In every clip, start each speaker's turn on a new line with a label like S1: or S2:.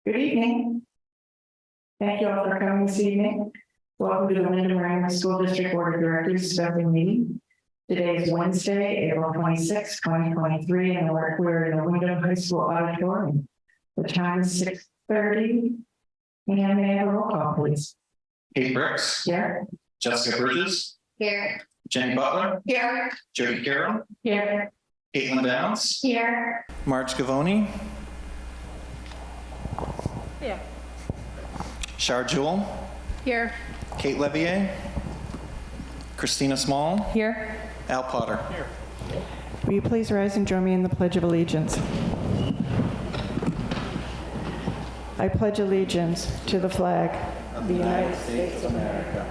S1: Good evening. Thank you all for coming this evening. Welcome to the Wyndham School District Board of Directors special meeting. Today is Wednesday, April 26, 2023, and we're in the Wyndham High School auditorium. The time is 6:30. And may I have a roll call, please?
S2: Kate Brooks.
S1: Here.
S2: Jessica Bridges.
S3: Here.
S2: Jenny Butler.
S3: Here.
S2: Jody Carroll.
S1: Here.
S2: Caitlin Downs.
S3: Here.
S2: Marge Gavoni.
S3: Yeah.
S2: Shar Jewell.
S3: Here.
S2: Kate Levier. Christina Small.
S3: Here.
S2: Al Potter. Here.
S4: Will you please rise and join me in the Pledge of Allegiance? I pledge allegiance to the flag
S2: Of the United States of America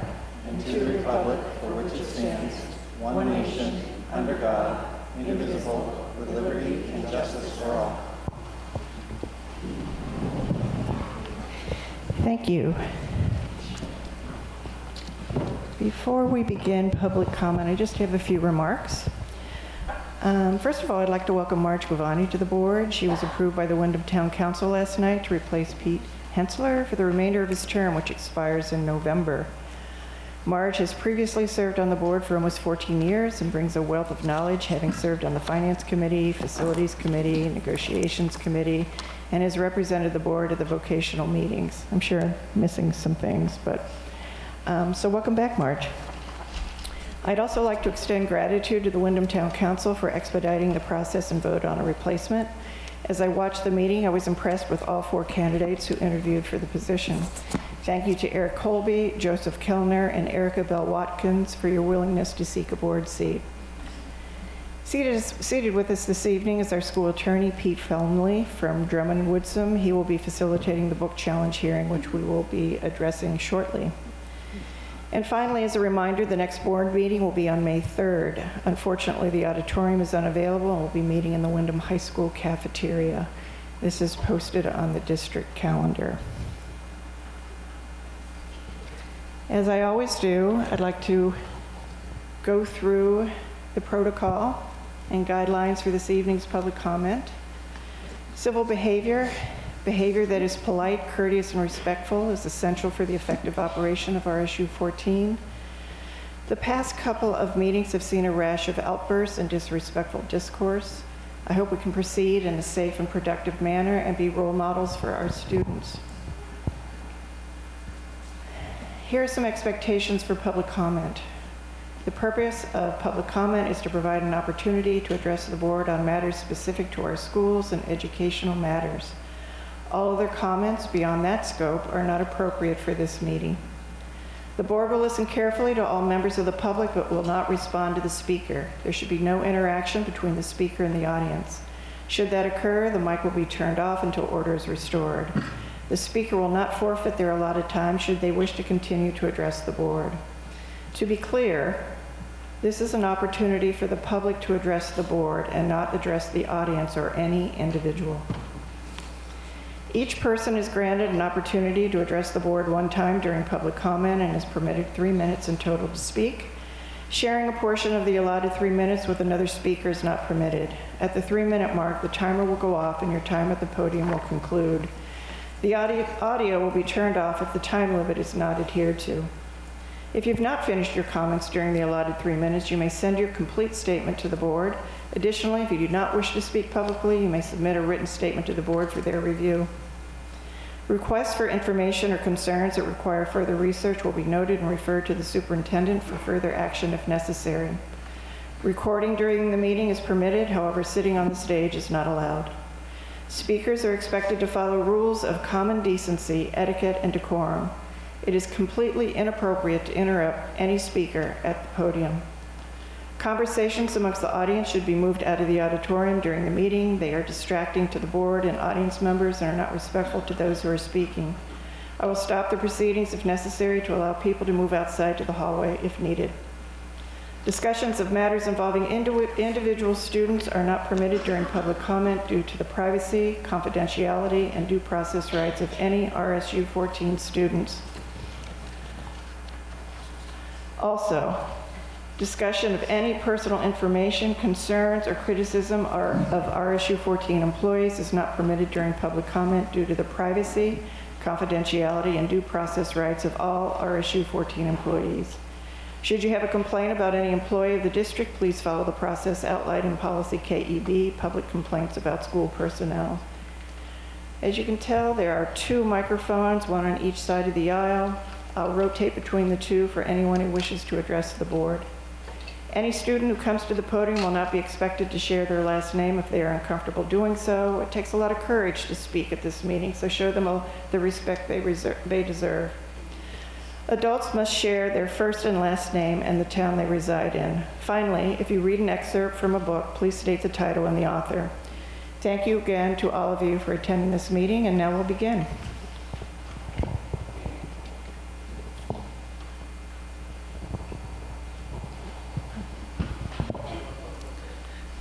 S2: and to the republic for which it stands, one nation, under God, indivisible, with liberty and justice for all.
S4: Thank you. Before we begin public comment, I just have a few remarks. First of all, I'd like to welcome Marge Gavoni to the board. She was approved by the Wyndham Town Council last night to replace Pete Hensler for the remainder of his term, which expires in November. Marge has previously served on the board for almost 14 years and brings a wealth of knowledge, having served on the Finance Committee, Facilities Committee, Negotiations Committee, and has represented the board at the vocational meetings. I'm sure I'm missing some things, but so welcome back, Marge. I'd also like to extend gratitude to the Wyndham Town Council for expediting the process and vote on a replacement. As I watched the meeting, I was impressed with all 4 candidates who interviewed for the position. Thank you to Eric Colby, Joseph Kellner, and Erica Bell Watkins for your willingness to seek a board seat. Seated with us this evening is our school attorney, Pete Felmley from Drummond Woodsum. He will be facilitating the book challenge hearing, which we will be addressing shortly. And finally, as a reminder, the next board meeting will be on May 3rd. Unfortunately, the auditorium is unavailable and we'll be meeting in the Wyndham High School cafeteria. This is posted on the district calendar. As I always do, I'd like to go through the protocol and guidelines for this evening's public comment. Civil behavior. Behavior that is polite, courteous, and respectful is essential for the effective operation of RSU 14. The past couple of meetings have seen a rash of outbursts and disrespectful discourse. I hope we can proceed in a safe and productive manner and be role models for our students. Here are some expectations for public comment. The purpose of public comment is to provide an opportunity to address the board on matters specific to our schools and educational matters. All other comments beyond that scope are not appropriate for this meeting. The board will listen carefully to all members of the public but will not respond to the speaker. There should be no interaction between the speaker and the audience. Should that occur, the mic will be turned off until order is restored. The speaker will not forfeit their allotted time should they wish to continue to address the board. To be clear, this is an opportunity for the public to address the board and not address the audience or any individual. Each person is granted an opportunity to address the board one time during public comment and is permitted 3 minutes in total to speak. Sharing a portion of the allotted 3 minutes with another speaker is not permitted. At the 3-minute mark, the timer will go off and your time at the podium will conclude. The audio will be turned off if the time limit is not adhered to. If you've not finished your comments during the allotted 3 minutes, you may send your complete statement to the board. Additionally, if you do not wish to speak publicly, you may submit a written statement to the board for their review. Requests for information or concerns that require further research will be noted and referred to the superintendent for further action if necessary. Recording during the meeting is permitted, however, sitting on the stage is not allowed. Speakers are expected to follow rules of common decency, etiquette, and decorum. It is completely inappropriate to interrupt any speaker at the podium. Conversations amongst the audience should be moved out of the auditorium during the meeting. They are distracting to the board and audience members and are not respectful to those who are speaking. I will stop the proceedings if necessary to allow people to move outside to the hallway if needed. Discussions of matters involving individual students are not permitted during public comment due to the privacy, confidentiality, and due process rights of any RSU 14 students. Also, Discussion of any personal information, concerns, or criticism of RSU 14 employees is not permitted during public comment due to the privacy, confidentiality, and due process rights of all RSU 14 employees. Should you have a complaint about any employee of the district, please follow the process outlined in policy KEB, public complaints about school personnel. As you can tell, there are 2 microphones, one on each side of the aisle. I'll rotate between the 2 for anyone who wishes to address the board. Any student who comes to the podium will not be expected to share their last name if they are uncomfortable doing so. It takes a lot of courage to speak at this meeting, so show them the respect they deserve. Adults must share their first and last name and the town they reside in. Finally, if you read an excerpt from a book, please state the title and the author. Thank you again to all of you for attending this meeting, and now we'll begin.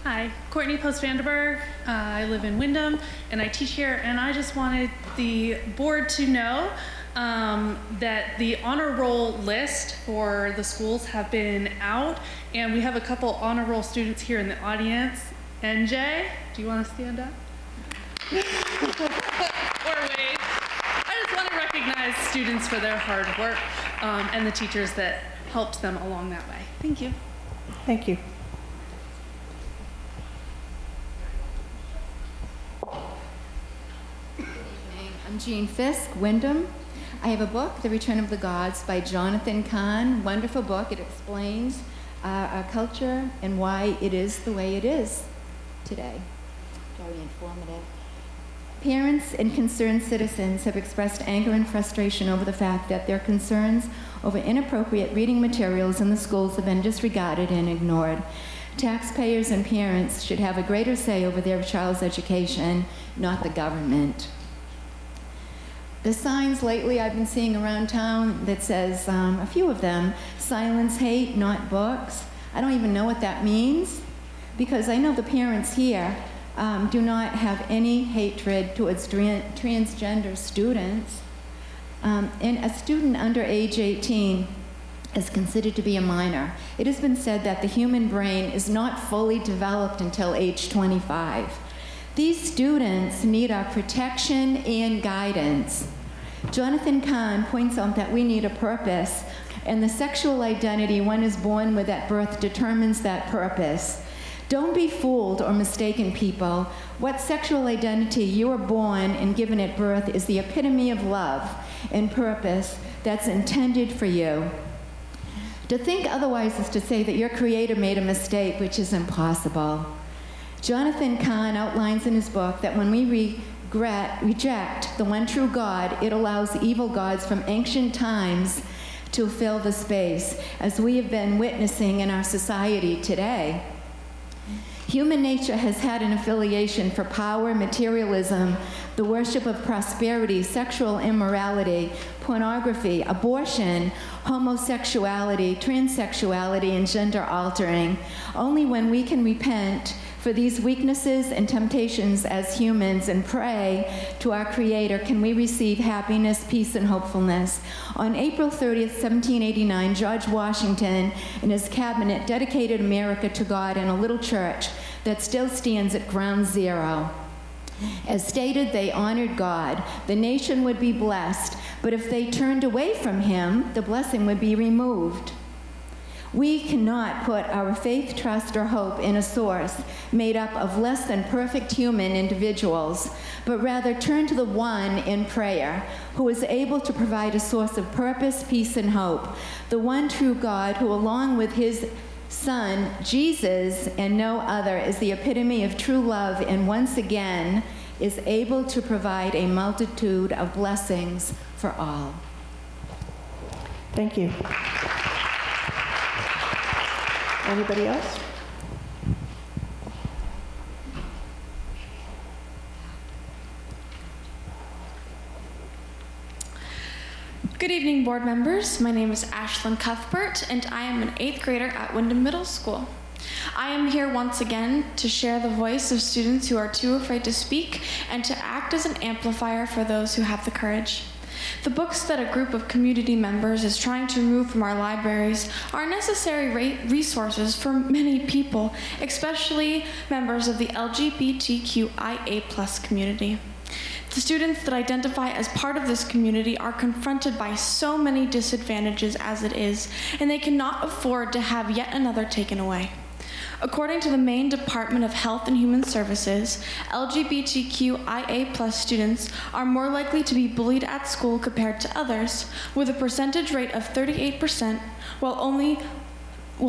S3: Hi, Courtney Post-Vanderberg. I live in Wyndham and I teach here, and I just wanted the board to know that the honor roll list for the schools have been out, and we have a couple honor roll students here in the audience. NJ, do you want to stand up? Or wait. I just want to recognize students for their hard work and the teachers that helped them along that way. Thank you.
S4: Thank you.
S5: I'm Jean Fisk, Wyndham. I have a book, The Return of the Gods by Jonathan Cahn. Wonderful book. It explains our culture and why it is the way it is today. Very informative. Parents and concerned citizens have expressed anger and frustration over the fact that their concerns over inappropriate reading materials in the schools have been disregarded and ignored. Taxpayers and parents should have a greater say over their child's education, not the government. The signs lately I've been seeing around town that says, a few of them, silence hate, not books. I don't even know what that means, because I know the parents here do not have any hatred towards transgender students. And a student under age 18 is considered to be a minor. It has been said that the human brain is not fully developed until age 25. These students need our protection and guidance. Jonathan Cahn points out that we need a purpose, and the sexual identity one is born with at birth determines that purpose. Don't be fooled or mistaken, people. What sexual identity you are born and given at birth is the epitome of love and purpose that's intended for you. To think otherwise is to say that your Creator made a mistake, which is impossible. Jonathan Cahn outlines in his book that when we reject the one true God, it allows evil gods from ancient times to fill the space, as we have been witnessing in our society today. Human nature has had an affiliation for power, materialism, the worship of prosperity, sexual immorality, pornography, abortion, homosexuality, transsexuality, and gender altering. Only when we can repent for these weaknesses and temptations as humans and pray to our Creator can we receive happiness, peace, and hopefulness. On April 30th, 1789, George Washington and his cabinet dedicated America to God in a little church that still stands at Ground Zero. As stated, they honored God. The nation would be blessed, but if they turned away from Him, the blessing would be removed. We cannot put our faith, trust, or hope in a source made up of less than perfect human individuals, but rather turn to the one in prayer who is able to provide a source of purpose, peace, and hope, the one true God who, along with His Son, Jesus, and no other, is the epitome of true love and once again is able to provide a multitude of blessings for all.
S4: Thank you. Anybody else?
S6: Good evening, board members. My name is Ashlyn Cuthbert, and I am an 8th grader at Wyndham Middle School. I am here once again to share the voice of students who are too afraid to speak and to act as an amplifier for those who have the courage. The books that a group of community members is trying to remove from our libraries are necessary resources for many people, especially members of the LGBTQIA+ community. The students that identify as part of this community are confronted by so many disadvantages as it is, and they cannot afford to have yet another taken away. According to the Maine Department of Health and Human Services, LGBTQIA+ students are more likely to be bullied at school compared to others, with a percentage rate of 38%, while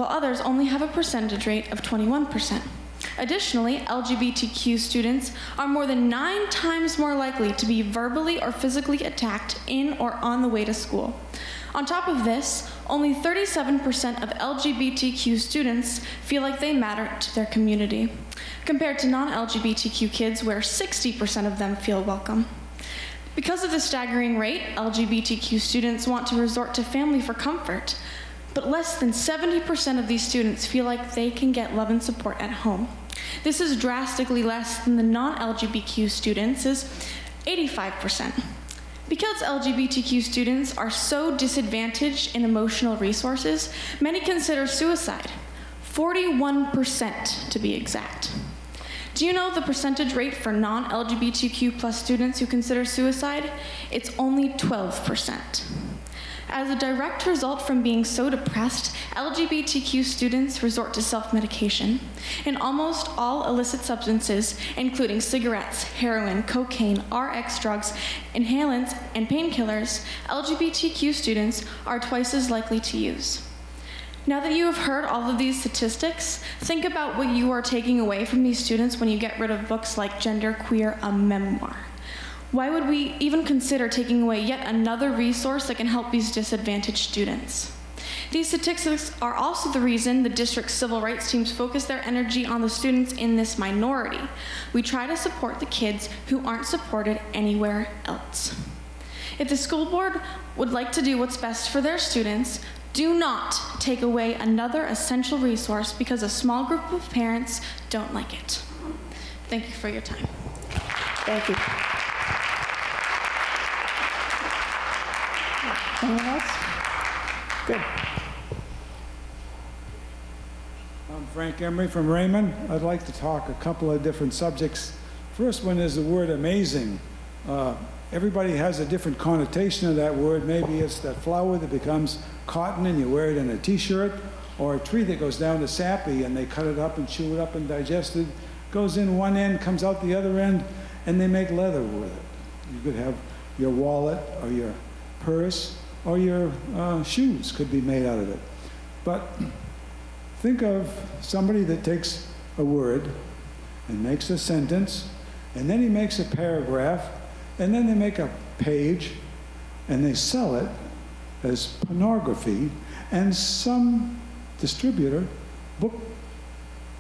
S6: others only have a percentage rate of 21%. Additionally, LGBTQ students are more than 9 times more likely to be verbally or physically attacked in or on the way to school. On top of this, only 37% of LGBTQ students feel like they matter to their community, compared to non-LGBTQ kids where 60% of them feel welcome. Because of the staggering rate, LGBTQ students want to resort to family for comfort, but less than 70% of these students feel like they can get love and support at home. This is drastically less than the non-LGBTQ students, is 85%. Because LGBTQ students are so disadvantaged in emotional resources, many consider suicide, 41% to be exact. Do you know the percentage rate for non-LGBTQ+ students who consider suicide? It's only 12%. As a direct result from being so depressed, LGBTQ students resort to self-medication. In almost all illicit substances, including cigarettes, heroin, cocaine, RX drugs, inhalants, and painkillers, LGBTQ students are twice as likely to use. Now that you have heard all of these statistics, think about what you are taking away from these students when you get rid of books like Gender Queer, a Memoir. Why would we even consider taking away yet another resource that can help these disadvantaged students? These statistics are also the reason the district's civil rights teams focus their energy on the students in this minority. We try to support the kids who aren't supported anywhere else. If the school board would like to do what's best for their students, do not take away another essential resource because a small group of parents don't like it. Thank you for your time.
S4: Thank you. Anyone else? Good.
S7: I'm Frank Emery from Raymond. I'd like to talk a couple of different subjects. First one is the word amazing. Everybody has a different connotation of that word. Maybe it's that flower that becomes cotton and you wear it in a t-shirt, or a tree that goes down to sappy and they cut it up and chew it up and digest it. Goes in one end, comes out the other end, and they make leather with it. You could have your wallet or your purse or your shoes could be made out of it. But think of somebody that takes a word and makes a sentence, and then he makes a paragraph, and then they make a page, and they sell it as pornography, and some distributor, book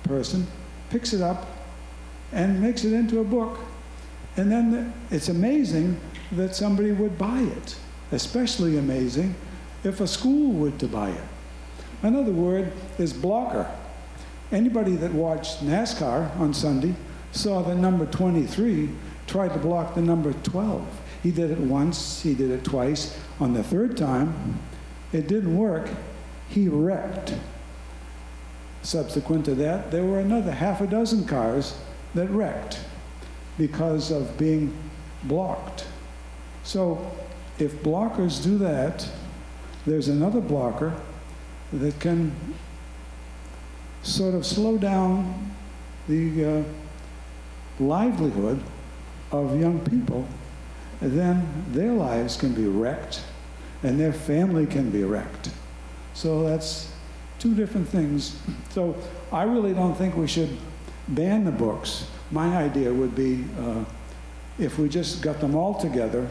S7: person, picks it up and makes it into a book. And then it's amazing that somebody would buy it. Especially amazing if a school were to buy it. Another word is blocker. Anybody that watched NASCAR on Sunday saw the number 23 tried to block the number 12. He did it once, he did it twice. On the third time, it didn't work. He wrecked. Subsequent to that, there were another half a dozen cars that wrecked because of being blocked. So if blockers do that, there's another blocker that can sort of slow down the livelihood of young people, and then their lives can be wrecked and their family can be wrecked. So that's two different things. So I really don't think we should ban the books. My idea would be if we just got them all together,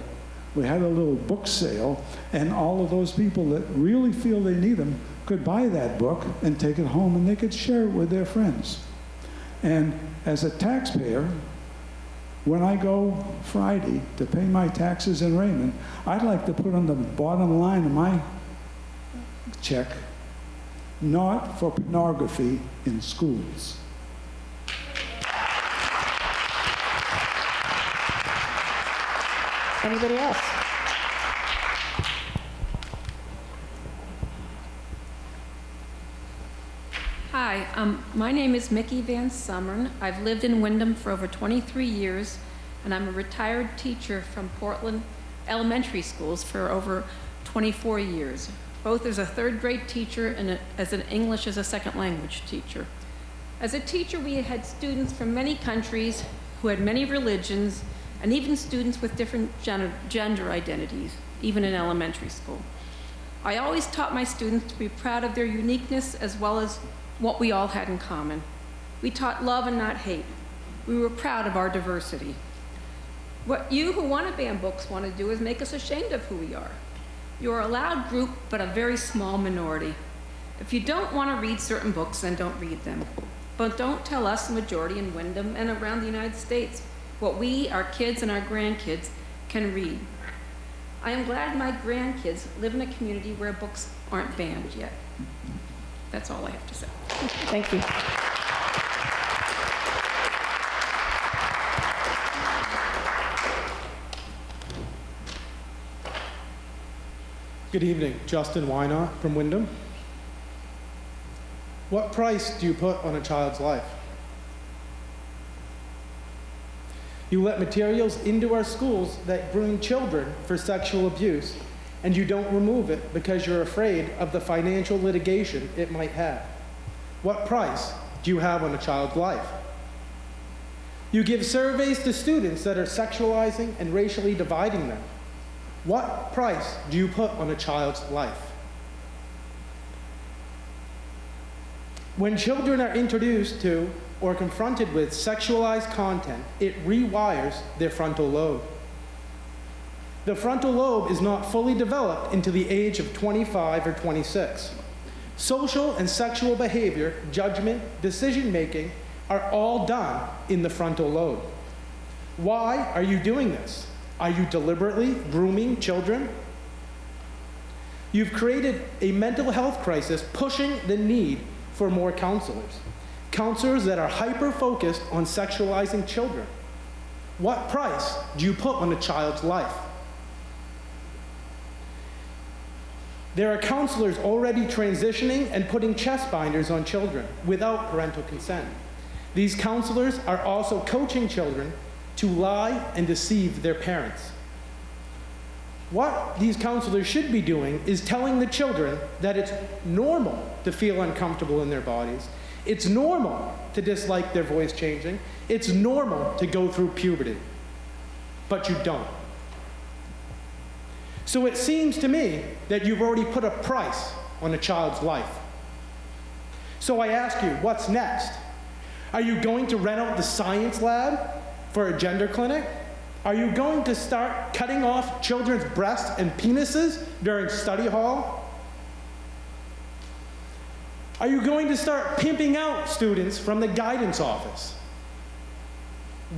S7: we had a little book sale, and all of those people that really feel they need them could buy that book and take it home, and they could share it with their friends. And as a taxpayer, when I go Friday to pay my taxes in Raymond, I'd like to put on the bottom line of my check, not for pornography in schools.
S4: Anybody else?
S8: My name is Mickey Van Summern. I've lived in Wyndham for over 23 years, and I'm a retired teacher from Portland Elementary Schools for over 24 years, both as a third grade teacher and as an English as a second language teacher. As a teacher, we had students from many countries who had many religions, and even students with different gender identities, even in elementary school. I always taught my students to be proud of their uniqueness as well as what we all had in common. We taught love and not hate. We were proud of our diversity. What you who want to ban books want to do is make us ashamed of who we are. You are a loud group, but a very small minority. If you don't want to read certain books, then don't read them. But don't tell us, the majority in Wyndham and around the United States, what we, our kids, and our grandkids can read. I am glad my grandkids live in a community where books aren't banned yet. That's all I have to say.
S4: Thank you.
S9: Good evening, Justin Weiner from Wyndham. What price do you put on a child's life? You let materials into our schools that groom children for sexual abuse, and you don't remove it because you're afraid of the financial litigation it might have. What price do you have on a child's life? You give surveys to students that are sexualizing and racially dividing them. What price do you put on a child's life? When children are introduced to or confronted with sexualized content, it rewires their frontal lobe. The frontal lobe is not fully developed until the age of 25 or 26. Social and sexual behavior, judgment, decision-making are all done in the frontal lobe. Why are you doing this? Are you deliberately grooming children? You've created a mental health crisis, pushing the need for more counselors. Counselors that are hyper-focused on sexualizing children. What price do you put on a child's life? There are counselors already transitioning and putting chest binders on children without parental consent. These counselors are also coaching children to lie and deceive their parents. What these counselors should be doing is telling the children that it's normal to feel uncomfortable in their bodies. It's normal to dislike their voice changing. It's normal to go through puberty. But you don't. So it seems to me that you've already put a price on a child's life. So I ask you, what's next? Are you going to rent out the science lab for a gender clinic? Are you going to start cutting off children's breasts and penises during study hall? Are you going to start pimping out students from the guidance office?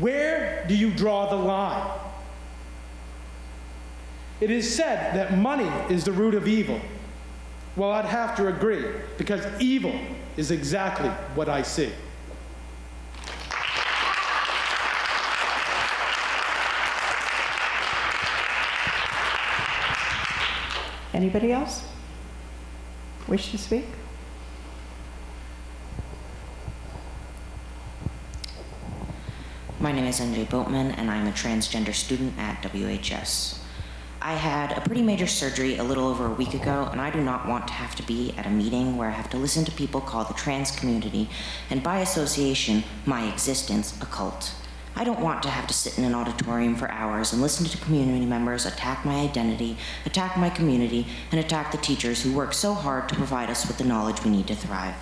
S9: Where do you draw the line? It is said that money is the root of evil. Well, I'd have to agree, because evil is exactly what I see.
S4: Anybody else wish to speak?
S10: My name is NJ Boatman, and I'm a transgender student at WHS. I had a pretty major surgery a little over a week ago, and I do not want to have to be at a meeting where I have to listen to people call the trans community, and by association, my existence, a cult. I don't want to have to sit in an auditorium for hours and listen to community members attack my identity, attack my community, and attack the teachers who work so hard to provide us with the knowledge we need to thrive.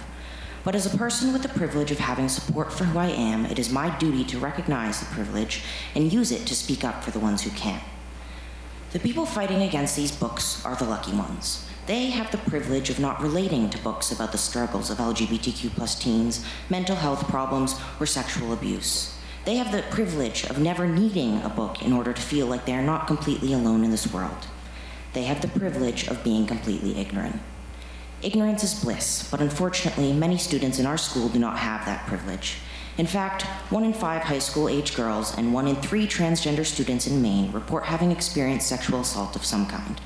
S10: But as a person with the privilege of having support for who I am, it is my duty to recognize the privilege and use it to speak up for the ones who can't. The people fighting against these books are the lucky ones. They have the privilege of not relating to books about the struggles of LGBTQ+ teens, mental health problems, or sexual abuse. They have the privilege of never needing a book in order to feel like they are not completely alone in this world. They have the privilege of being completely ignorant. Ignorance is bliss, but unfortunately, many students in our school do not have that privilege. In fact, 1 in 5 high school-age girls and 1 in 3 transgender students in Maine report having experienced sexual assault of some kind.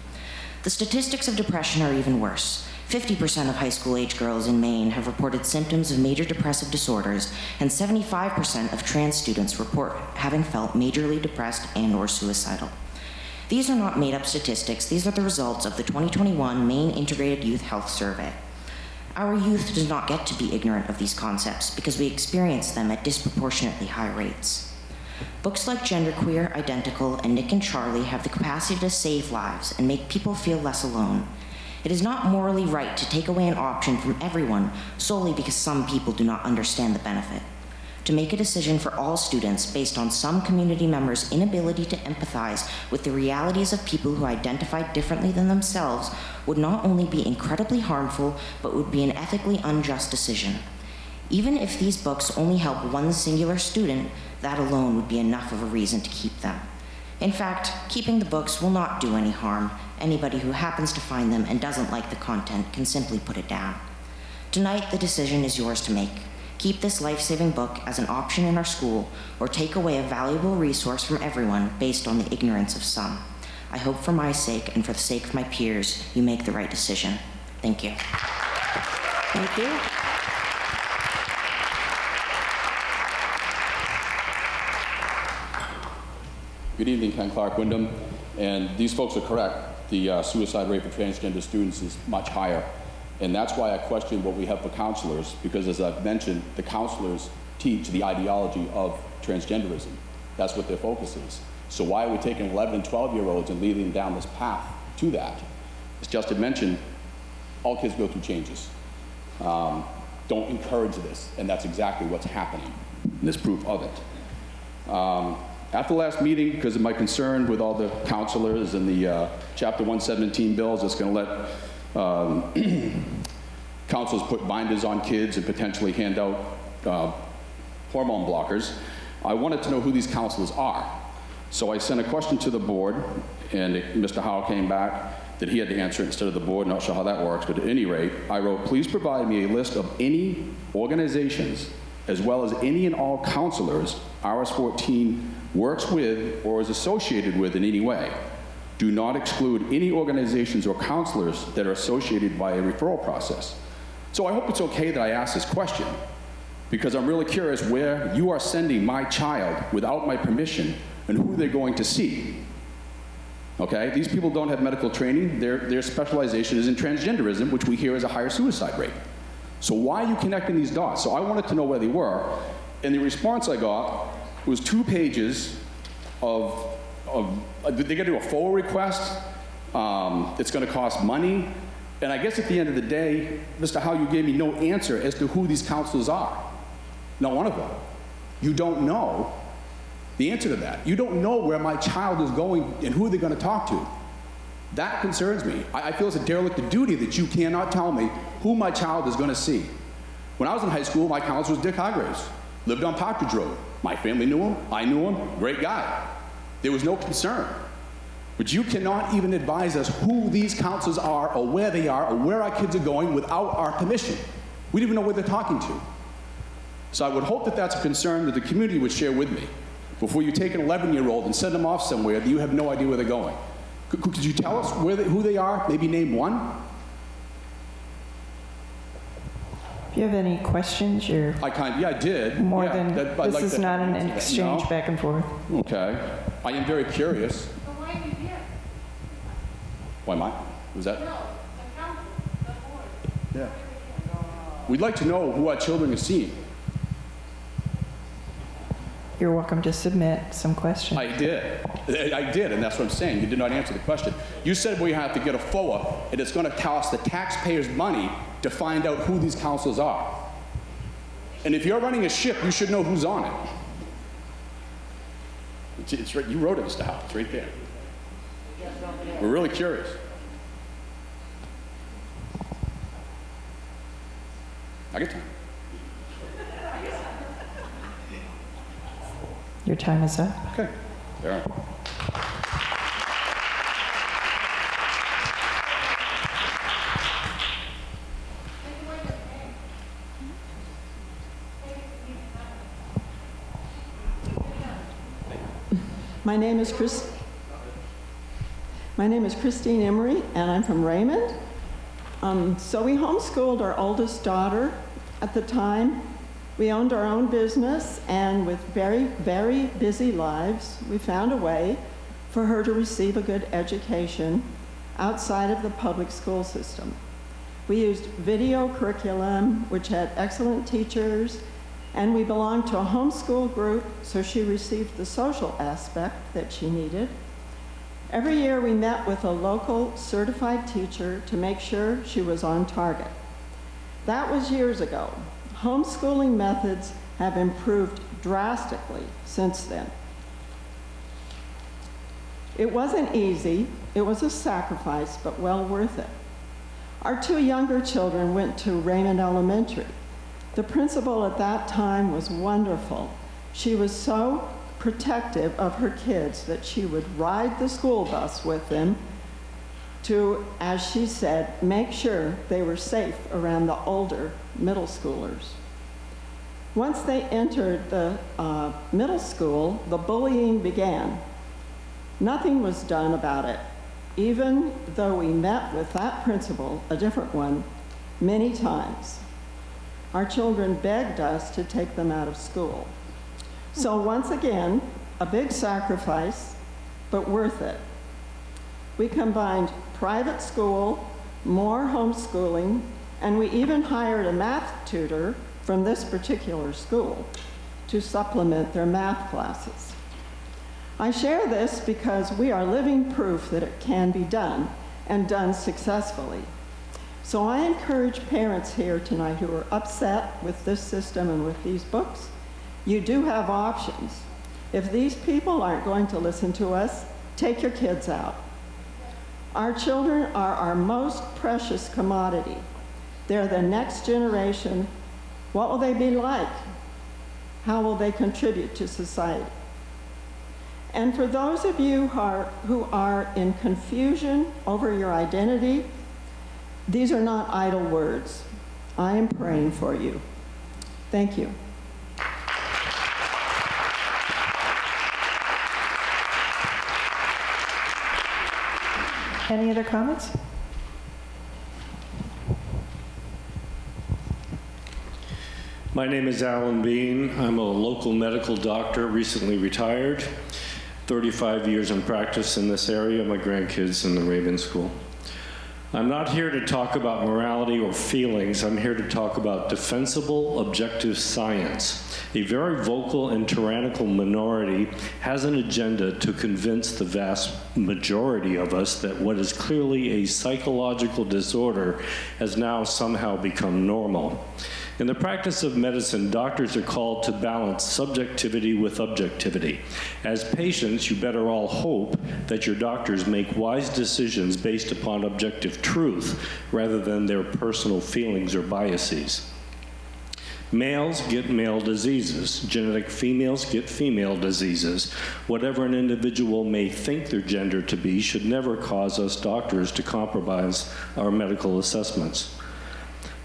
S10: The statistics of depression are even worse. 50% of high school age girls in Maine have reported symptoms of major depressive disorders, and 75% of trans students report having felt majorly depressed and/or suicidal. These are not made-up statistics. These are the results of the 2021 Maine Integrated Youth Health Survey. Our youth does not get to be ignorant of these concepts because we experience them at disproportionately high rates. Books like Genderqueer, Identical, and Nick and Charlie have the capacity to save lives and make people feel less alone. It is not morally right to take away an option from everyone solely because some people do not understand the benefit. To make a decision for all students based on some community members' inability to empathize with the realities of people who identify differently than themselves would not only be incredibly harmful, but would be an ethically unjust decision. Even if these books only help one singular student, that alone would be enough of a reason to keep them. In fact, keeping the books will not do any harm. Anybody who happens to find them and doesn't like the content can simply put it down. Tonight, the decision is yours to make. Keep this life-saving book as an option in our school, or take away a valuable resource from everyone based on the ignorance of some. I hope for my sake and for the sake of my peers, you make the right decision. Thank you.
S4: Thank you.
S11: Good evening, Ken Clark, Wyndham. And these folks are correct. The suicide rate for transgender students is much higher. And that's why I question what we have for counselors, because as I've mentioned, the counselors teach the ideology of transgenderism. That's what their focus is. So why are we taking 11 and 12-year-olds and leading them down this path to that? As Justin mentioned, all kids go through changes. Don't encourage this, and that's exactly what's happening. And there's proof of it. At the last meeting, because of my concern with all the counselors and the Chapter 117 bills, it's going to let counselors put binders on kids and potentially hand out hormone blockers. I wanted to know who these counselors are. So I sent a question to the board, and Mr. Howell came back that he had to answer it instead of the board. Not sure how that works, but at any rate, I wrote, please provide me a list of any organizations as well as any and all counselors RS-14 works with or is associated with in any way. Do not exclude any organizations or counselors that are associated by a referral process. So I hope it's okay that I ask this question, because I'm really curious where you are sending my child without my permission and who they're going to see. Okay, these people don't have medical training. Their specialization is in transgenderism, which we hear is a higher suicide rate. So why are you connecting these dots? So I wanted to know where they were, and the response I got was 2 pages of they got to do a FOA request. It's going to cost money. And I guess at the end of the day, Mr. Howe, you gave me no answer as to who these counselors are. Not one of them. You don't know the answer to that. You don't know where my child is going and who they're going to talk to. That concerns me. I feel it's a derelict of duty that you cannot tell me who my child is going to see. When I was in high school, my counselor was Dick Hargraves. Lived on Partridge Road. My family knew him. I knew him. Great guy. There was no concern. But you cannot even advise us who these counselors are or where they are or where our kids are going without our permission. We don't even know where they're talking to. So I would hope that that's a concern that the community would share with me before you take an 11-year-old and send them off somewhere that you have no idea where they're going. Could you tell us who they are? Maybe name one?
S4: If you have any questions, you're
S11: Yeah, I did.
S4: more
S11: Yeah,
S4: than,
S11: I'd
S4: this
S11: like
S4: is
S11: to
S4: not an
S11: answer that.
S4: exchange
S11: No?
S4: back and forth.
S11: Okay. I am very curious. Why am I? Was that? Yeah. We'd like to know who our children are seeing.
S4: You're welcome to submit some questions.
S11: I did, and that's what I'm saying. You did not answer the question. You said we have to get a FOA, and it's going to cost the taxpayers money to find out who these counselors are. And if you're running a ship, you should know who's on it. It's right, you wrote it, Mr. Howe. It's right there. We're really curious. I get time.
S4: Your time is up.
S11: Okay. There.
S12: My name is Christine Emery, and I'm from Raymond. So we homeschooled our oldest daughter at the time. We owned our own business, and with very, very busy lives, we found a way for her to receive a good education outside of the public school system. We used video curriculum, which had excellent teachers, and we belonged to a homeschool group, so she received the social aspect that she needed. Every year we met with a local certified teacher to make sure she was on target. That was years ago. Homeschooling methods have improved drastically since then. It wasn't easy, it was a sacrifice, but well worth it. Our two younger children went to Raymond Elementary. The principal at that time was wonderful. She was so protective of her kids that she would ride the school bus with them to, as she said, make sure they were safe around the older middle schoolers. Once they entered the middle school, the bullying began. Nothing was done about it, even though we met with that principal, a different one, many times. Our children begged us to take them out of school. So once again, a big sacrifice, but worth it. We combined private school, more homeschooling, and we even hired a math tutor from this particular school to supplement their math classes. I share this because we are living proof that it can be done, and done successfully. So I encourage parents here tonight who are upset with this system and with these books, you do have options. If these people aren't going to listen to us, take your kids out. Our children are our most precious commodity. They're the next generation. What will they be like? How will they contribute to society? And for those of you who are in confusion over your identity, these are not idle words. I am praying for you. Thank you.
S4: Any other comments?
S13: My name is Alan Bean. I'm a local medical doctor, recently retired. 35 years in practice in this area, my grandkids in the Raven School. I'm not here to talk about morality or feelings. I'm here to talk about defensible, objective science. A very vocal and tyrannical minority has an agenda to convince the vast majority of us that what is clearly a psychological disorder has now somehow become normal. In the practice of medicine, doctors are called to balance subjectivity with objectivity. As patients, you better all hope that your doctors make wise decisions based upon objective truth rather than their personal feelings or biases. Males get male diseases. Genetic females get female diseases. Whatever an individual may think their gender to be should never cause us doctors to compromise our medical assessments.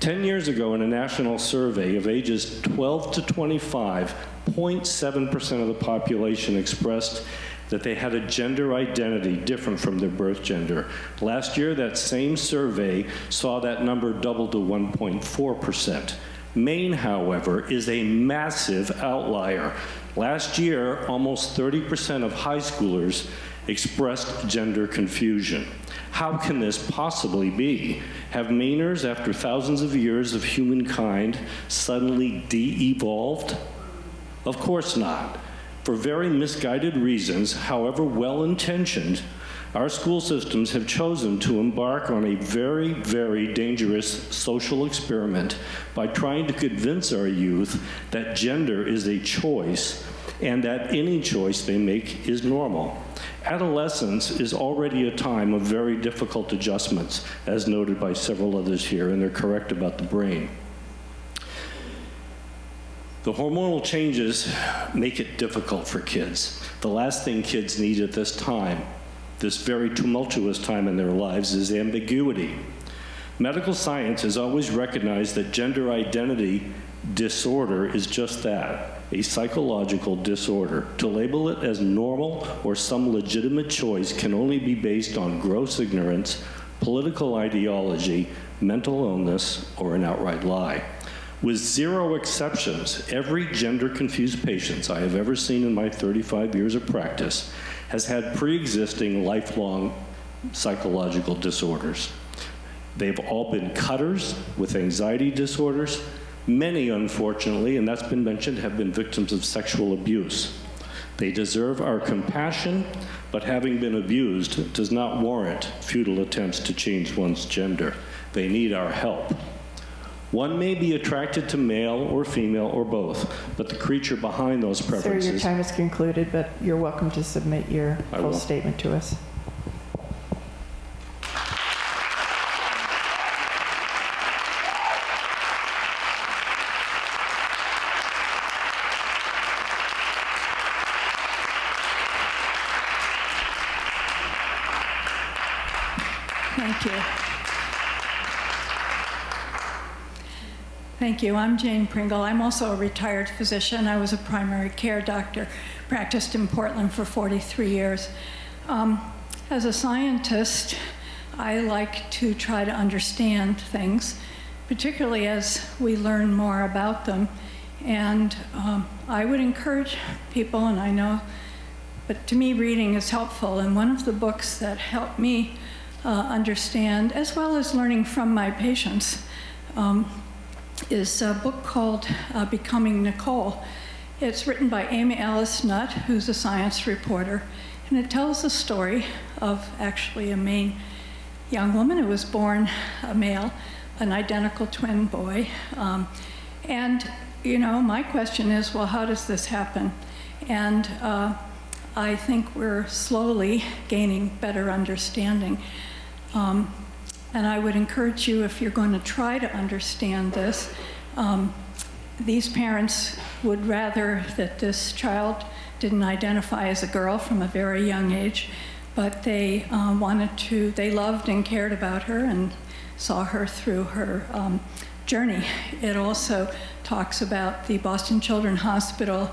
S13: 10 years ago, in a national survey of ages 12 to 25, 0.7% of the population expressed that they had a gender identity different from their birth gender. Last year, that same survey saw that number double to 1.4%. Maine, however, is a massive outlier. Last year, almost 30% of high schoolers expressed gender confusion. How can this possibly be? Have Mainers, after thousands of years of humankind, suddenly de-evolved? Of course not. For very misguided reasons, however well-intentioned, our school systems have chosen to embark on a very, very dangerous social experiment by trying to convince our youth that gender is a choice and that any choice they make is normal. Adolescence is already a time of very difficult adjustments, as noted by several others here, and they're correct about the brain. The hormonal changes make it difficult for kids. The last thing kids need at this time, this very tumultuous time in their lives, is ambiguity. Medical science has always recognized that gender identity disorder is just that, a psychological disorder. To label it as normal or some legitimate choice can only be based on gross ignorance, political ideology, mental illness, or an outright lie. With zero exceptions, every gender-confused patient I have ever seen in my 35 years of practice has had pre-existing lifelong psychological disorders. They've all been cutters with anxiety disorders. Many, unfortunately, and that's been mentioned, have been victims of sexual abuse. They deserve our compassion, but having been abused does not warrant futile attempts to change one's gender. They need our help. One may be attracted to male or female or both, but the creature behind those preferences...
S4: Sir, your time is concluded, but you're welcome to submit your full statement to us.
S14: Thank you. Thank you. I'm Jane Pringle. I'm also a retired physician. I was a primary care doctor, practiced in Portland for 43 years. As a scientist, I like to try to understand things, particularly as we learn more about them. And I would encourage people, and I know, but to me, reading is helpful. And one of the books that helped me understand, as well as learning from my patients, is a book called Becoming Nicole. It's written by Amy Alice Nutt, who's a science reporter, and it tells the story of actually a Maine young woman who was born a male, an identical twin boy. And, you know, my question is, well, how does this happen? And I think we're slowly gaining better understanding. And I would encourage you, if you're going to try to understand this, these parents would rather that this child didn't identify as a girl from a very young age, but they they loved and cared about her and saw her through her journey. It also talks about the Boston Children's Hospital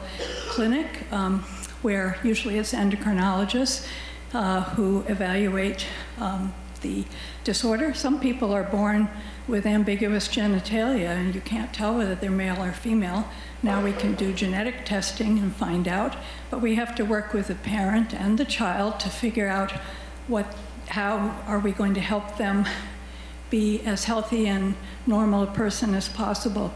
S14: clinic, where usually it's endocrinologists who evaluate the disorder. Some people are born with ambiguous genitalia and you can't tell whether they're male or female. Now we can do genetic testing and find out, but we have to work with the parent and the child to figure out how are we going to help them be as healthy and normal a person as possible.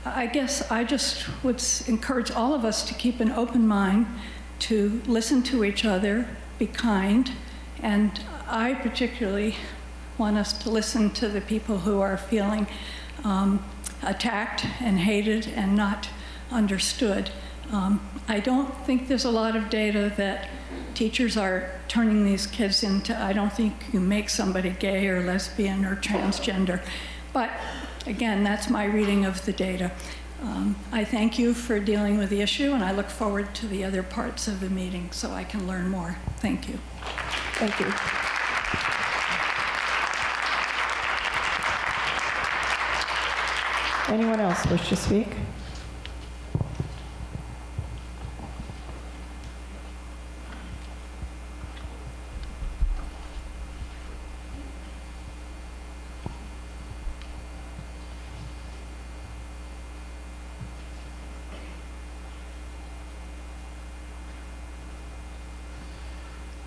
S14: I guess I just would encourage all of us to keep an open mind, to listen to each other, be kind, and I particularly want us to listen to the people who are feeling attacked and hated and not understood. I don't think there's a lot of data that teachers are turning these kids into. I don't think you make somebody gay or lesbian or transgender. But again, that's my reading of the data. I thank you for dealing with the issue, and I look forward to the other parts of the meeting so I can learn more. Thank you.
S4: Thank you. Anyone else wish to speak?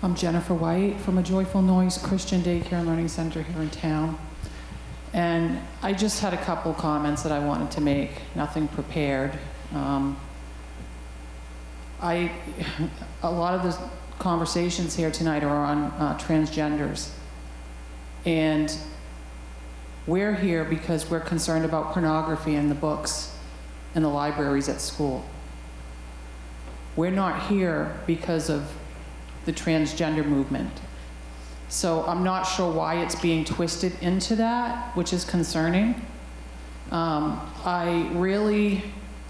S15: I'm Jennifer White from A Joyful Noise Christian Daycare and Learning Center here in town. And I just had a couple comments that I wanted to make, nothing prepared. A lot of the conversations here tonight are on transgenders. And we're here because we're concerned about pornography in the books in the libraries at school. We're not here because of the transgender movement. So I'm not sure why it's being twisted into that, which is concerning. I really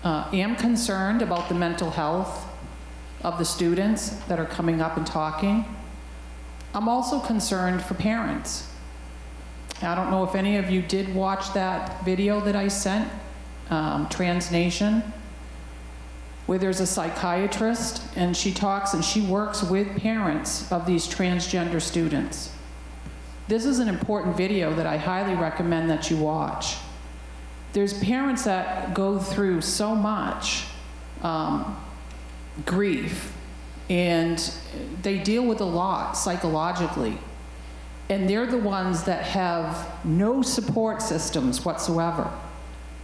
S15: am concerned about the mental health of the students that are coming up and talking. I'm also concerned for parents. I don't know if any of you did watch that video that I sent, Trans Nation, where there's a psychiatrist and she talks and she works with parents of these transgender students. This is an important video that I highly recommend that you watch. There's parents that go through so much grief, and they deal with a lot psychologically. And they're the ones that have no support systems whatsoever.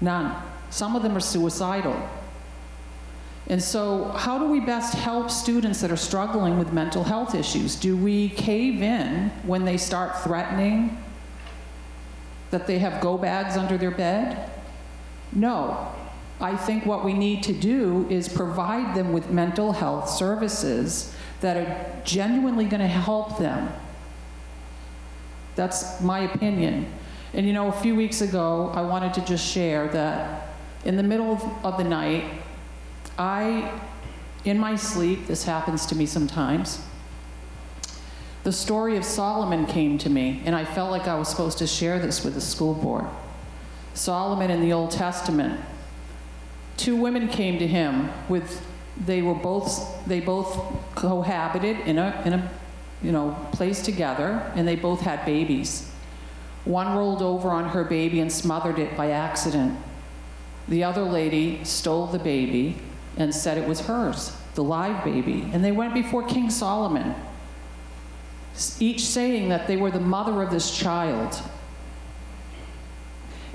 S15: None. Some of them are suicidal. And so how do we best help students that are struggling with mental health issues? Do we cave in when they start threatening that they have go bags under their bed? No. I think what we need to do is provide them with mental health services that are genuinely going to help them. That's my opinion. And you know, a few weeks ago, I wanted to just share that in the middle of the night, in my sleep, this happens to me sometimes, the story of Solomon came to me, and I felt like I was supposed to share this with the school board. Solomon in the Old Testament, 2 women came to him they both cohabited in a place together, and they both had babies. One rolled over on her baby and smothered it by accident. The other lady stole the baby and said it was hers, the live baby. And they went before King Solomon, each saying that they were the mother of this child.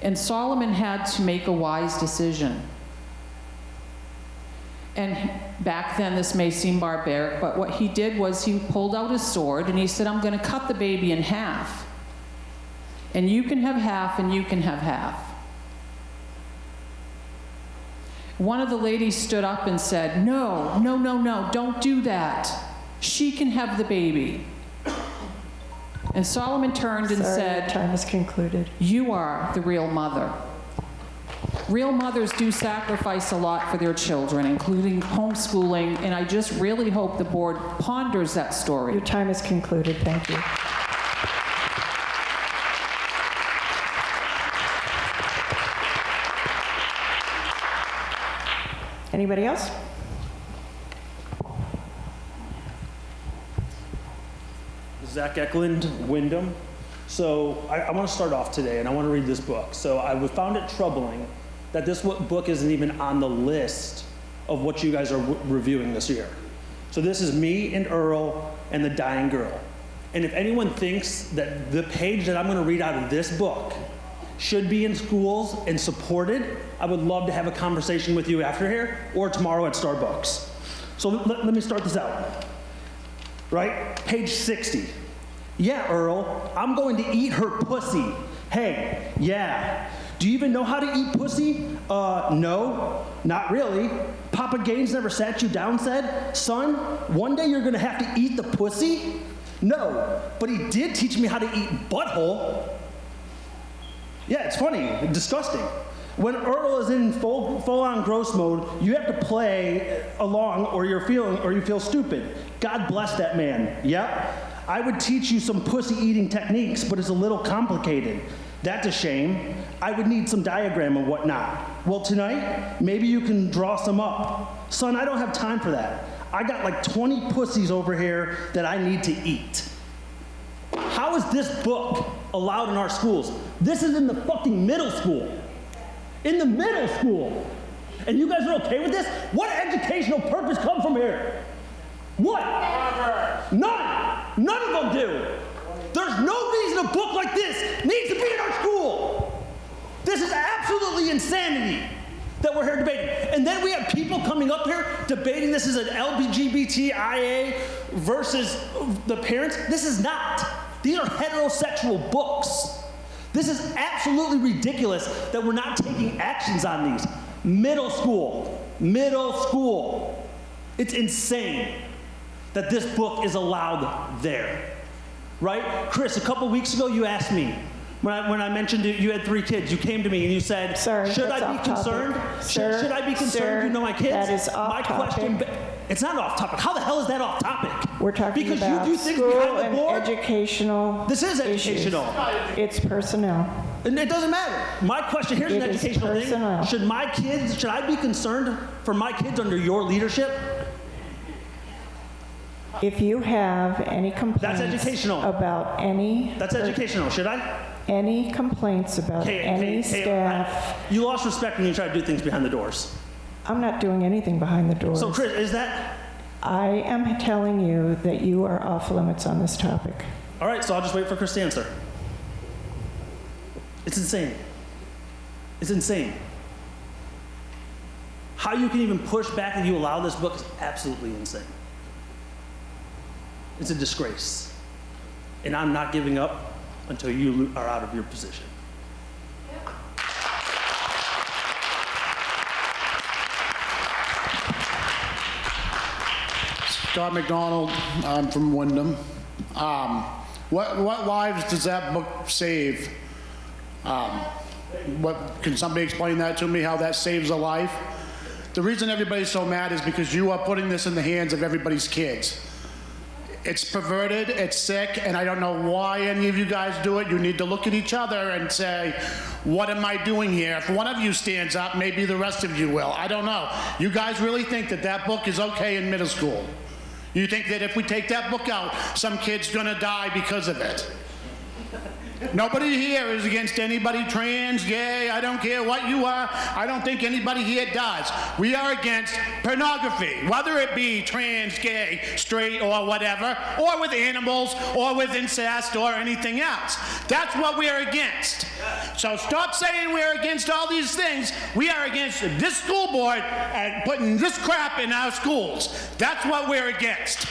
S15: And Solomon had to make a wise decision. And back then, this may seem barbaric, but what he did was he pulled out his sword and he said, I'm going to cut the baby in half. And you can have half and you can have half. One of the ladies stood up and said, no, no, no, no, don't do that. She can have the baby. And Solomon turned and said,
S4: time is concluded.
S15: You are the real mother. Real mothers do sacrifice a lot for their children, including homeschooling, and I just really hope the board ponders that story.
S4: Your time is concluded. Thank you. Anybody else?
S16: Zach Eklund, Wyndham. So I want to start off today, and I want to read this book. So I found it troubling that this book isn't even on the list of what you guys are reviewing this year. So this is Me and Earl and the Dying Girl. And if anyone thinks that the page that I'm going to read out of this book should be in schools and supported, I would love to have a conversation with you after here or tomorrow at Starbucks. So let me start this out. Right? Page 60. Yeah, Earl, I'm going to eat her pussy. Hey, yeah. Do you even know how to eat pussy? No, not really. Papa Gaines never sat you down and said, son, one day you're gonna have to eat the pussy? No, but he did teach me how to eat butthole. Yeah, it's funny, disgusting. When Earl is in full-on gross mode, you have to play along or you feel stupid. God bless that man, yep. I would teach you some pussy-eating techniques, but it's a little complicated. That's a shame. I would need some diagram and whatnot. Well, tonight, maybe you can draw some up. Son, I don't have time for that. I got like 20 pussies over here that I need to eat. How is this book allowed in our schools? This is in the fucking middle school. In the middle school. And you guys are okay with this? What educational purpose comes from here? What? None. None of them do. There's no reason a book like this needs to be in our school. This is absolutely insanity that we're here debating. And then we have people coming up here debating this is an LGBTIA versus the parents. This is not. These are heterosexual books. This is absolutely ridiculous that we're not taking actions on these. Middle school. Middle school. It's insane that this book is allowed there. Right? Chris, a couple weeks ago you asked me, when I mentioned you had 3 kids, you came to me and you said, should I be concerned? Should I be concerned? You know my kids?
S4: That is off topic.
S16: It's not off topic. How the hell is that off topic?
S4: We're talking
S16: because
S4: about
S16: you do things
S4: school
S16: behind the
S4: and
S16: board?
S4: Educational.
S16: This is educational.
S4: Issues. It's personnel.
S16: And it doesn't matter. My question, here's an educational thing. Should I be concerned for my kids under your leadership?
S4: If you have any complaints
S16: That's educational.
S4: about any...
S16: That's educational. Should I?
S4: Any complaints about any staff...
S16: You lost respect when you tried to do things behind the doors.
S4: I'm not doing anything behind the doors.
S16: So, Chris, is that...
S4: I am telling you that you are off limits on this topic.
S16: All right, so I'll just wait for Chris to answer. It's insane. It's insane. How you can even push back and you allow this book is absolutely insane. It's a disgrace. And I'm not giving up until you are out of your position.
S17: Scott McDonald, I'm from Wyndham. What lives does that book save? Can somebody explain that to me, how that saves a life? The reason everybody's so mad is because you are putting this in the hands of everybody's kids. It's perverted, it's sick, and I don't know why any of you guys do it. You need to look at each other and say, what am I doing here? If one of you stands up, maybe the rest of you will. I don't know. You guys really think that that book is okay in middle school? You think that if we take that book out, some kid's gonna die because of it? Nobody here is against anybody trans, gay, I don't care what you are. I don't think anybody here does. We are against pornography, whether it be trans, gay, straight, or whatever, or with animals, or with incest, or anything else. That's what we are against. So stop saying we're against all these things. We are against this school board and putting this crap in our schools. That's what we're against.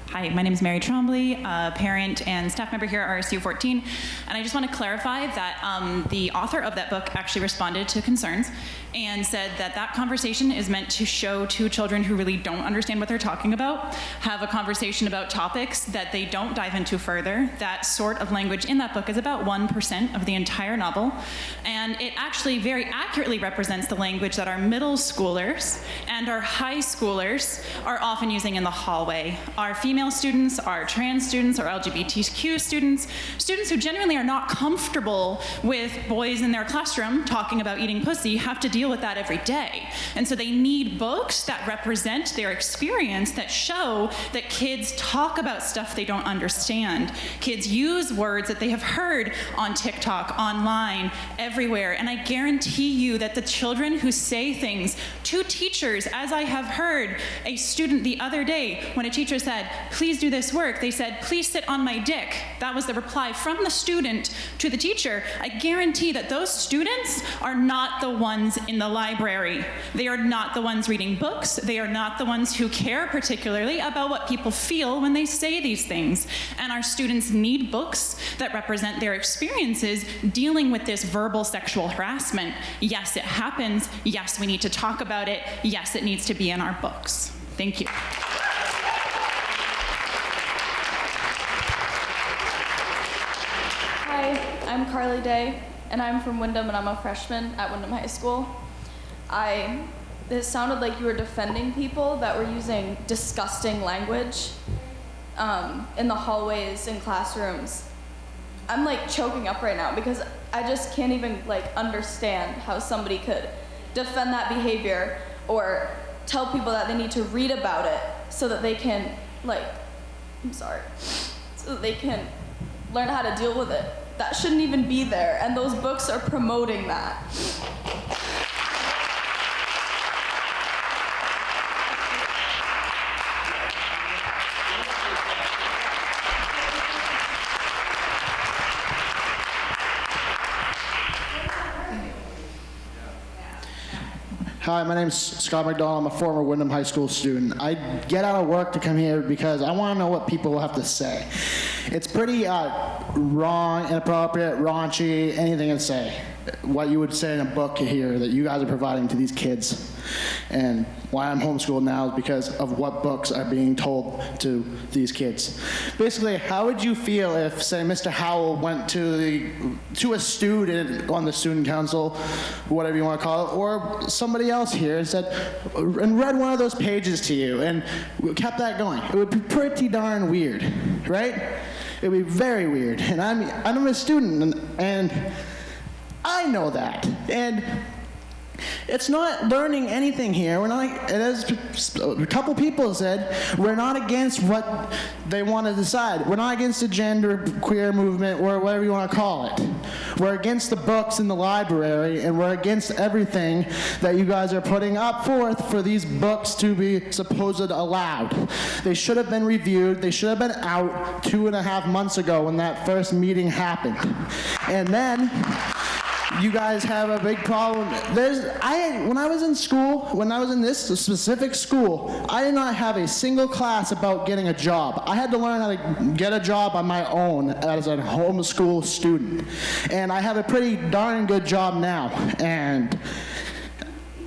S18: Hi, my name is Mary Trombley, parent and staff member here at RSU 14, and I just want to clarify that the author of that book actually responded to concerns and said that that conversation is meant to show two children who really don't understand what they're talking about, have a conversation about topics that they don't dive into further. That sort of language in that book is about 1% of the entire novel, and it actually very accurately represents the language that our middle schoolers and our high schoolers are often using in the hallway. Our female students, our trans students, our LGBTQ students, students who genuinely are not comfortable with boys in their classroom talking about eating pussy have to deal with that every day. And so they need books that represent their experience, that show that kids talk about stuff they don't understand. Kids use words that they have heard on TikTok, online, everywhere. And I guarantee you that the children who say things to teachers, as I have heard a student the other day, when a teacher said, please do this work, they said, please sit on my dick. That was the reply from the student to the teacher. I guarantee that those students are not the ones in the library. They are not the ones reading books. They are not the ones who care particularly about what people feel when they say these things. And our students need books that represent their experiences dealing with this verbal sexual harassment. Yes, it happens. Yes, we need to talk about it. Yes, it needs to be in our books. Thank you.
S19: Hi, I'm Carly Day, and I'm from Wyndham, and I'm a freshman at Wyndham High School. It sounded like you were defending people that were using disgusting language in the hallways and classrooms. I'm like choking up right now because I just can't even like understand how somebody could defend that behavior or tell people that they need to read about it so that they can so that they can learn how to deal with it. That shouldn't even be there, and those books are promoting that.
S17: Hi, my name's Scott McDonald. I'm a former Wyndham High School student. I get out of work to come here because I want to know what people have to say. It's pretty wrong, inappropriate, raunchy, anything to say. What you would say in a book here that you guys are providing to these kids. And why I'm homeschooled now is because of what books are being told to these kids. Basically, how would you feel if, say, Mr. Howell went to a student on the student council, whatever you want to call it, or somebody else here and said, and read one of those pages to you and kept that going? It would be pretty darn weird, right? It would be very weird. And I'm a student, and I know that. And it's not learning anything here. We're not, as a couple people said, we're not against what they want to decide. We're not against the gender queer movement or whatever you want to call it. We're against the books in the library, and we're against everything that you guys are putting up forth for these books to be supposed allowed. They should have been reviewed. They should have been out 2.5 months ago when that first meeting happened. And then you guys have a big problem. When I was in school, when I was in this specific school, I did not have a single class about getting a job. I had to learn how to get a job on my own as a homeschool student. And I have a pretty darn good job now. And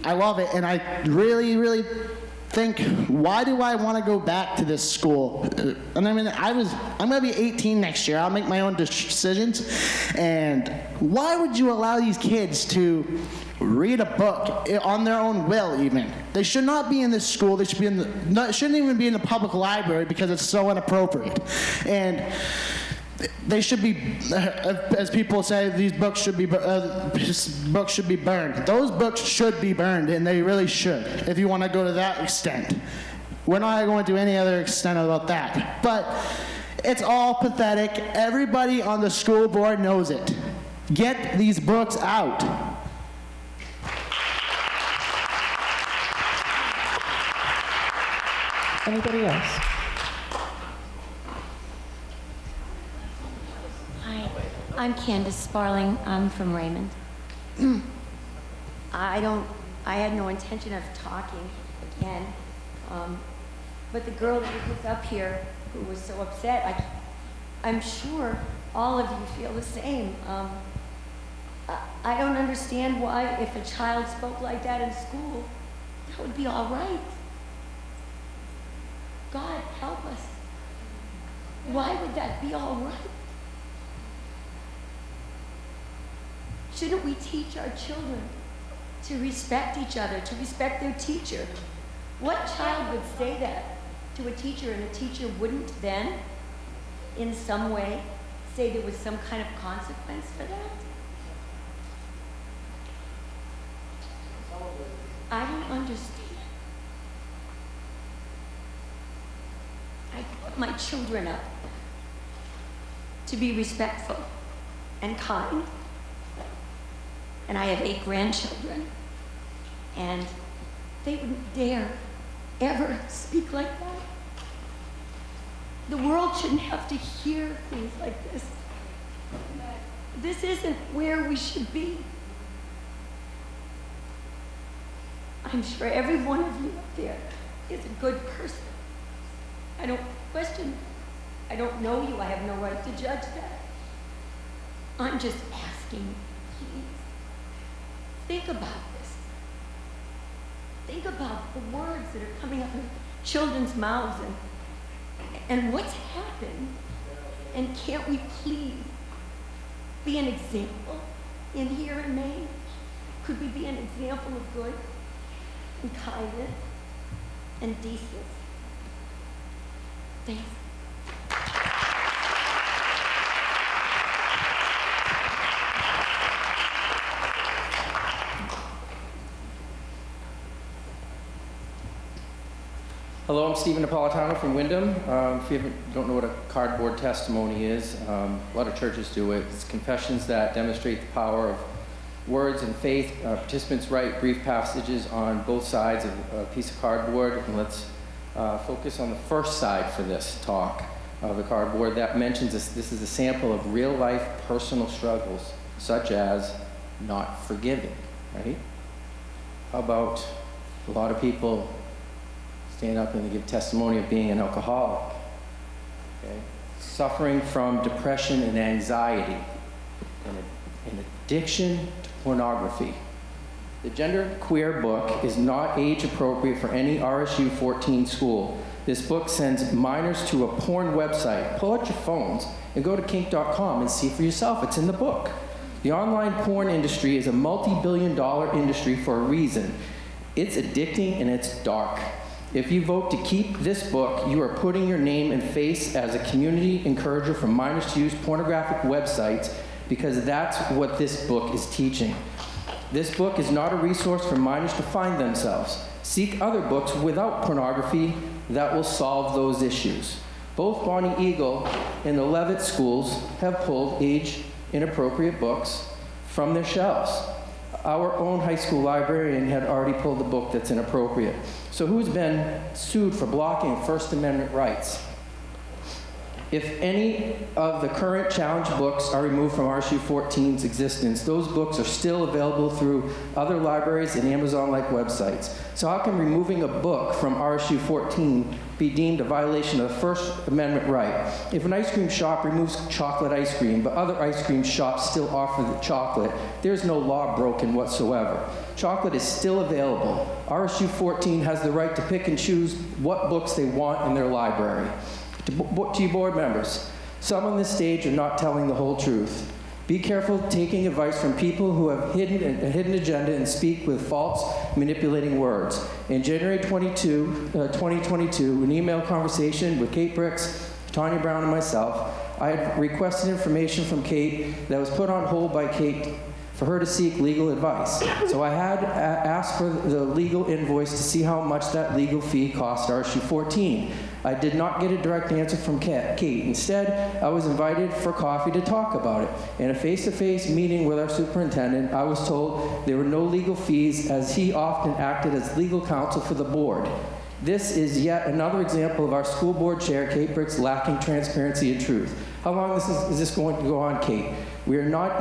S17: I love it. And I really, really think, why do I want to go back to this school? And I mean, I'm going to be 18 next year. I'll make my own decisions. And why would you allow these kids to read a book on their own will even? They should not be in this school. They should be shouldn't even be in the public library because it's so inappropriate. And they should be, as people say, these books should be burned. Those books should be burned, and they really should, if you want to go to that extent. We're not going to do any other extent about that. But it's all pathetic. Everybody on the school board knows it. Get these books out.
S4: Anybody else?
S20: Hi, I'm Candace Sparling. I'm from Raymond. I had no intention of talking again, but the girl that was up here who was so upset, I'm sure all of you feel the same. I don't understand why, if a child spoke like that in school, that would be all right. God help us. Why would that be all right? Shouldn't we teach our children to respect each other, to respect their teacher? What child would say that to a teacher and a teacher wouldn't then, in some way, say there was some kind of consequence for that? I don't understand. I put my children up to be respectful and kind. And I have 8 grandchildren. And they wouldn't dare ever speak like that. The world shouldn't have to hear things like this. This isn't where we should be. I'm sure every one of you up there is a good person. I don't question it. I don't know you. I have no right to judge that. I'm just asking, please, think about this. Think about the words that are coming out of children's mouths and what's happened. And can't we please be an example in here in Maine? Could we be an example of good and kindness and decency? Thanks.
S21: Hello, I'm Stephen Napolitano from Wyndham. If you don't know what a cardboard testimony is, a lot of churches do it. It's confessions that demonstrate the power of words and faith. Participants write brief passages on both sides of a piece of cardboard. And let's focus on the first side for this talk of the cardboard. That mentions this is a sample of real-life personal struggles, such as not forgiving, right? How about a lot of people stand up and they give testimony of being an alcoholic, okay? Suffering from depression and anxiety, and addiction to pornography. The Genderqueer book is not age appropriate for any RSU 14 school. This book sends minors to a porn website. Pull out your phones and go to kink.com and see for yourself. It's in the book. The online porn industry is a multi-billion-dollar industry for a reason. It's addicting and it's dark. If you vote to keep this book, you are putting your name and face as a community encourager for minors to use pornographic websites, because that's what this book is teaching. This book is not a resource for minors to find themselves. Seek other books without pornography that will solve those issues. Both Bonnie Eagle and the Levitt schools have pulled age-inappropriate books from their shelves. Our own high school librarian had already pulled the book that's inappropriate. So who's been sued for blocking First Amendment rights? If any of the current challenge books are removed from RSU 14's existence, those books are still available through other libraries and Amazon-like websites. So how can removing a book from RSU 14 be deemed a violation of the First Amendment right? If an ice cream shop removes chocolate ice cream, but other ice cream shops still offer the chocolate, there's no law broken whatsoever. Chocolate is still available. RSU 14 has the right to pick and choose what books they want in their library. To you board members, some on this stage are not telling the whole truth. Be careful taking advice from people who have a hidden agenda and speak with false, manipulating words. In January 2022, an email conversation with Kate Bricks, Tanya Brown, and myself, I had requested information from Kate that was put on hold by Kate for her to seek legal advice. So I had asked for the legal invoice to see how much that legal fee cost RSU 14. I did not get a direct answer from Kate. Instead, I was invited for coffee to talk about it. In a face-to-face meeting with our superintendent, I was told there were no legal fees, as he often acted as legal counsel for the board. This is yet another example of our school board chair, Kate Bricks, lacking transparency and truth. How long is this going to go on, Kate? We're not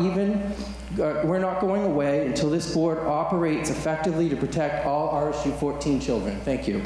S21: going away until this board operates effectively to protect all RSU 14 children. Thank you.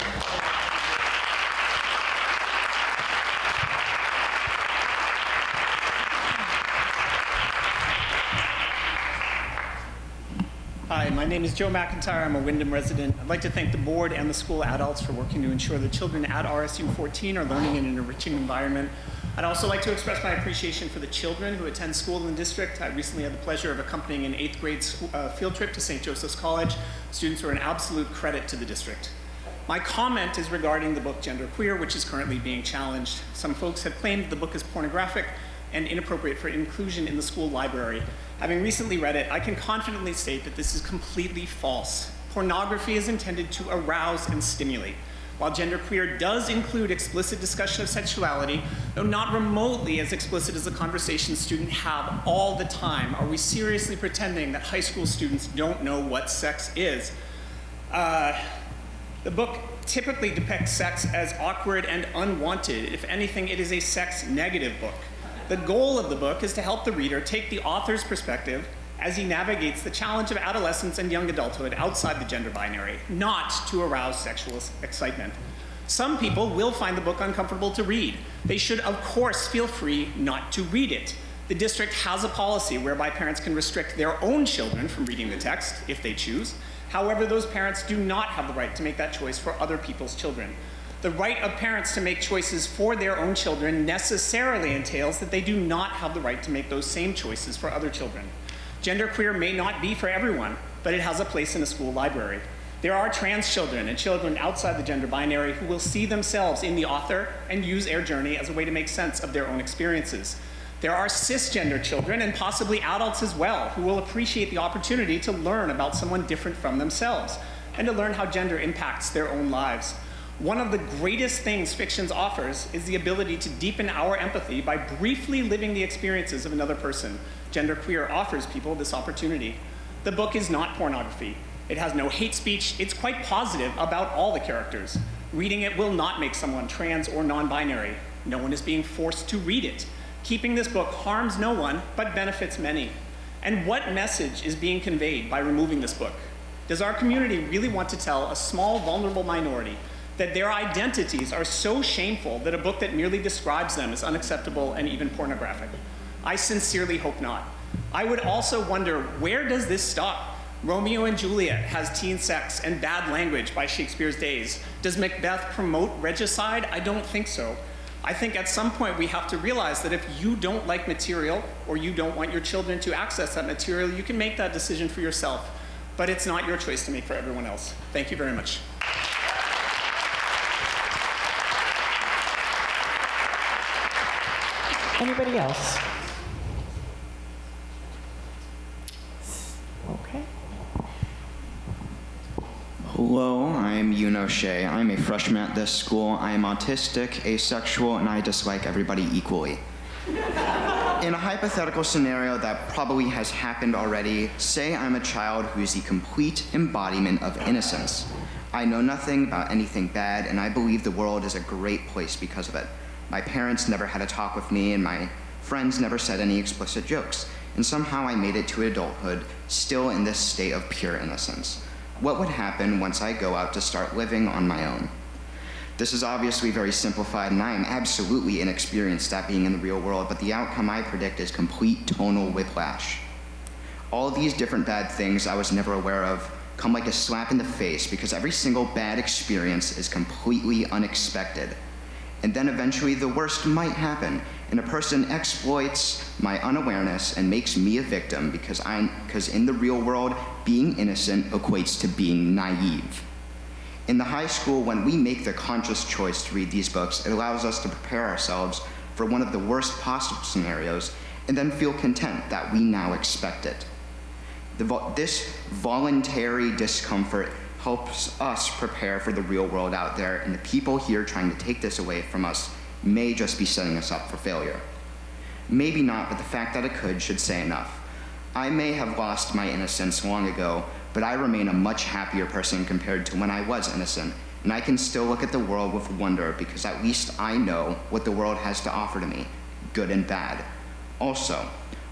S1: Hi, my name is Joe McIntyre. I'm a Windham resident. I'd like to thank the board and the school adults for working to ensure that children at RSU 14 are learning in an enriching environment. I'd also like to express my appreciation for the children who attend school in the district. I recently had the pleasure of accompanying an 8th grade field trip to St. Joseph's College. Students were an absolute credit to the district. My comment is regarding the book Genderqueer, which is currently being challenged. Some folks have claimed the book is pornographic and inappropriate for inclusion in the school library. Having recently read it, I can confidently state that this is completely false. Pornography is intended to arouse and stimulate. While Genderqueer does include explicit discussion of sexuality, though not remotely as explicit as the conversations students have all the time, are we seriously pretending that high school students don't know what sex is? The book typically depicts sex as awkward and unwanted. If anything, it is a sex-negative book. The goal of the book is to help the reader take the author's perspective as he navigates the challenge of adolescence and young adulthood outside the gender binary, not to arouse sexual excitement. Some people will find the book uncomfortable to read. They should, of course, feel free not to read it. The district has a policy whereby parents can restrict their own children from reading the text if they choose. However, those parents do not have the right to make that choice for other people's children. The right of parents to make choices for their own children necessarily entails that they do not have the right to make those same choices for other children. Genderqueer may not be for everyone, but it has a place in a school library. There are trans children and children outside the gender binary who will see themselves in the author and use their journey as a way to make sense of their own experiences. There are cisgender children and possibly adults as well who will appreciate the opportunity to learn about someone different from themselves and to learn how gender impacts their own lives. One of the greatest things fiction offers is the ability to deepen our empathy by briefly living the experiences of another person. Genderqueer offers people this opportunity. The book is not pornography. It has no hate speech. It's quite positive about all the characters. Reading it will not make someone trans or non-binary. No one is being forced to read it. Keeping this book harms no one, but benefits many. And what message is being conveyed by removing this book? Does our community really want to tell a small, vulnerable minority that their identities are so shameful that a book that merely describes them is unacceptable and even pornographic? I sincerely hope not. I would also wonder, where does this stop? Romeo and Juliet has teen sex and bad language by Shakespeare's days. Does Macbeth promote regicide? I don't think so. I think at some point we have to realize that if you don't like material or you don't want your children to access that material, you can make that decision for yourself. But it's not your choice to make for everyone else. Thank you very much.
S4: Anybody else? Okay.
S2: Hello, I'm Yoon O'Shea. I'm a freshman at this school. I am autistic, asexual, and I dislike everybody equally. In a hypothetical scenario that probably has happened already, say I'm a child who is the complete embodiment of innocence. I know nothing about anything bad, and I believe the world is a great place because of it. My parents never had a talk with me, and my friends never said any explicit jokes. And somehow I made it to adulthood, still in this state of pure innocence. What would happen once I go out to start living on my own? This is obviously very simplified, and I am absolutely inexperienced at being in the real world, but the outcome I predict is complete tonal whiplash. All of these different bad things I was never aware of come like a slap in the face because every single bad experience is completely unexpected. And then eventually the worst might happen, and a person exploits my unawareness and makes me a victim because in the real world, being innocent equates to being naive. In the high school, when we make the conscious choice to read these books, it allows us to prepare ourselves for one of the worst possible scenarios and then feel content that we now expect it. This voluntary discomfort helps us prepare for the real world out there, and the people here trying to take this away from us may just be setting us up for failure. Maybe not, but the fact that it could should say enough. I may have lost my innocence long ago, but I remain a much happier person compared to when I was innocent, and I can still look at the world with wonder because at least I know what the world has to offer to me, good and bad. Also,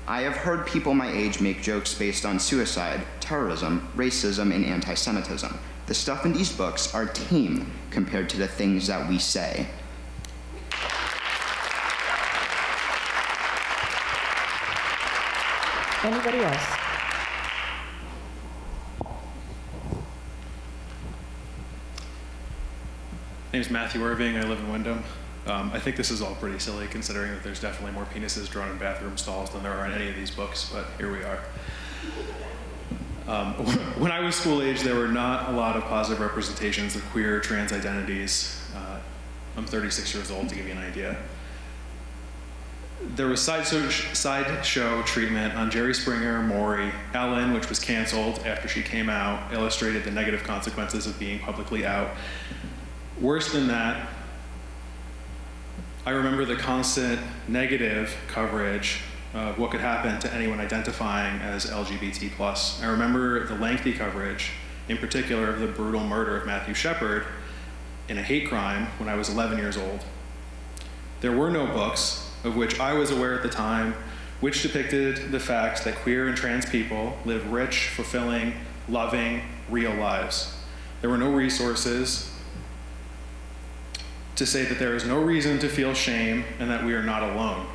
S2: I have heard people my age make jokes based on suicide, terrorism, racism, and anti-Semitism. The stuff in these books are tame compared to the things that we say.
S4: Anybody else?
S22: My name's Matthew Irving. I live in Wyndham. I think this is all pretty silly considering that there's definitely more penises drawn in bathroom stalls than there are in any of these books, but here we are. When I was school age, there were not a lot of positive representations of queer, trans identities. I'm 36 years old to give you an idea. There was sideshow treatment on Jerry Springer, Maury, Ellen, which was canceled after she came out, illustrated the negative consequences of being publicly out. Worse than that, I remember the constant negative coverage of what could happen to anyone identifying as LGBT+. I remember the lengthy coverage, in particular of the brutal murder of Matthew Shepard in a hate crime when I was 11 years old. There were no books, of which I was aware at the time, which depicted the fact that queer and trans people live rich, fulfilling, loving, real lives. There were no resources to say that there is no reason to feel shame and that we are not alone.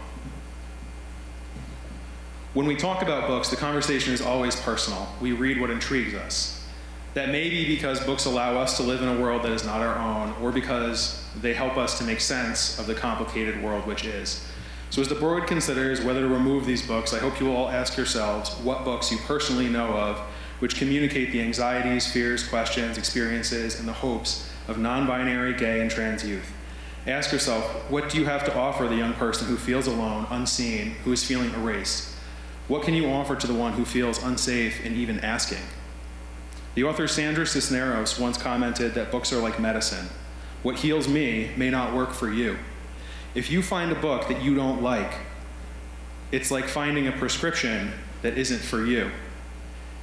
S22: When we talk about books, the conversation is always personal. We read what intrigues us. That may be because books allow us to live in a world that is not our own, or because they help us to make sense of the complicated world which is. So as the board considers whether to remove these books, I hope you will all ask yourselves what books you personally know of which communicate the anxieties, fears, questions, experiences, and the hopes of non-binary, gay, and trans youth. Ask yourself, what do you have to offer the young person who feels alone, unseen, who is feeling erased? What can you offer to the one who feels unsafe in even asking? The author Sandra Cisneros once commented that books are like medicine. What heals me may not work for you. If you find a book that you don't like, it's like finding a prescription that isn't for you.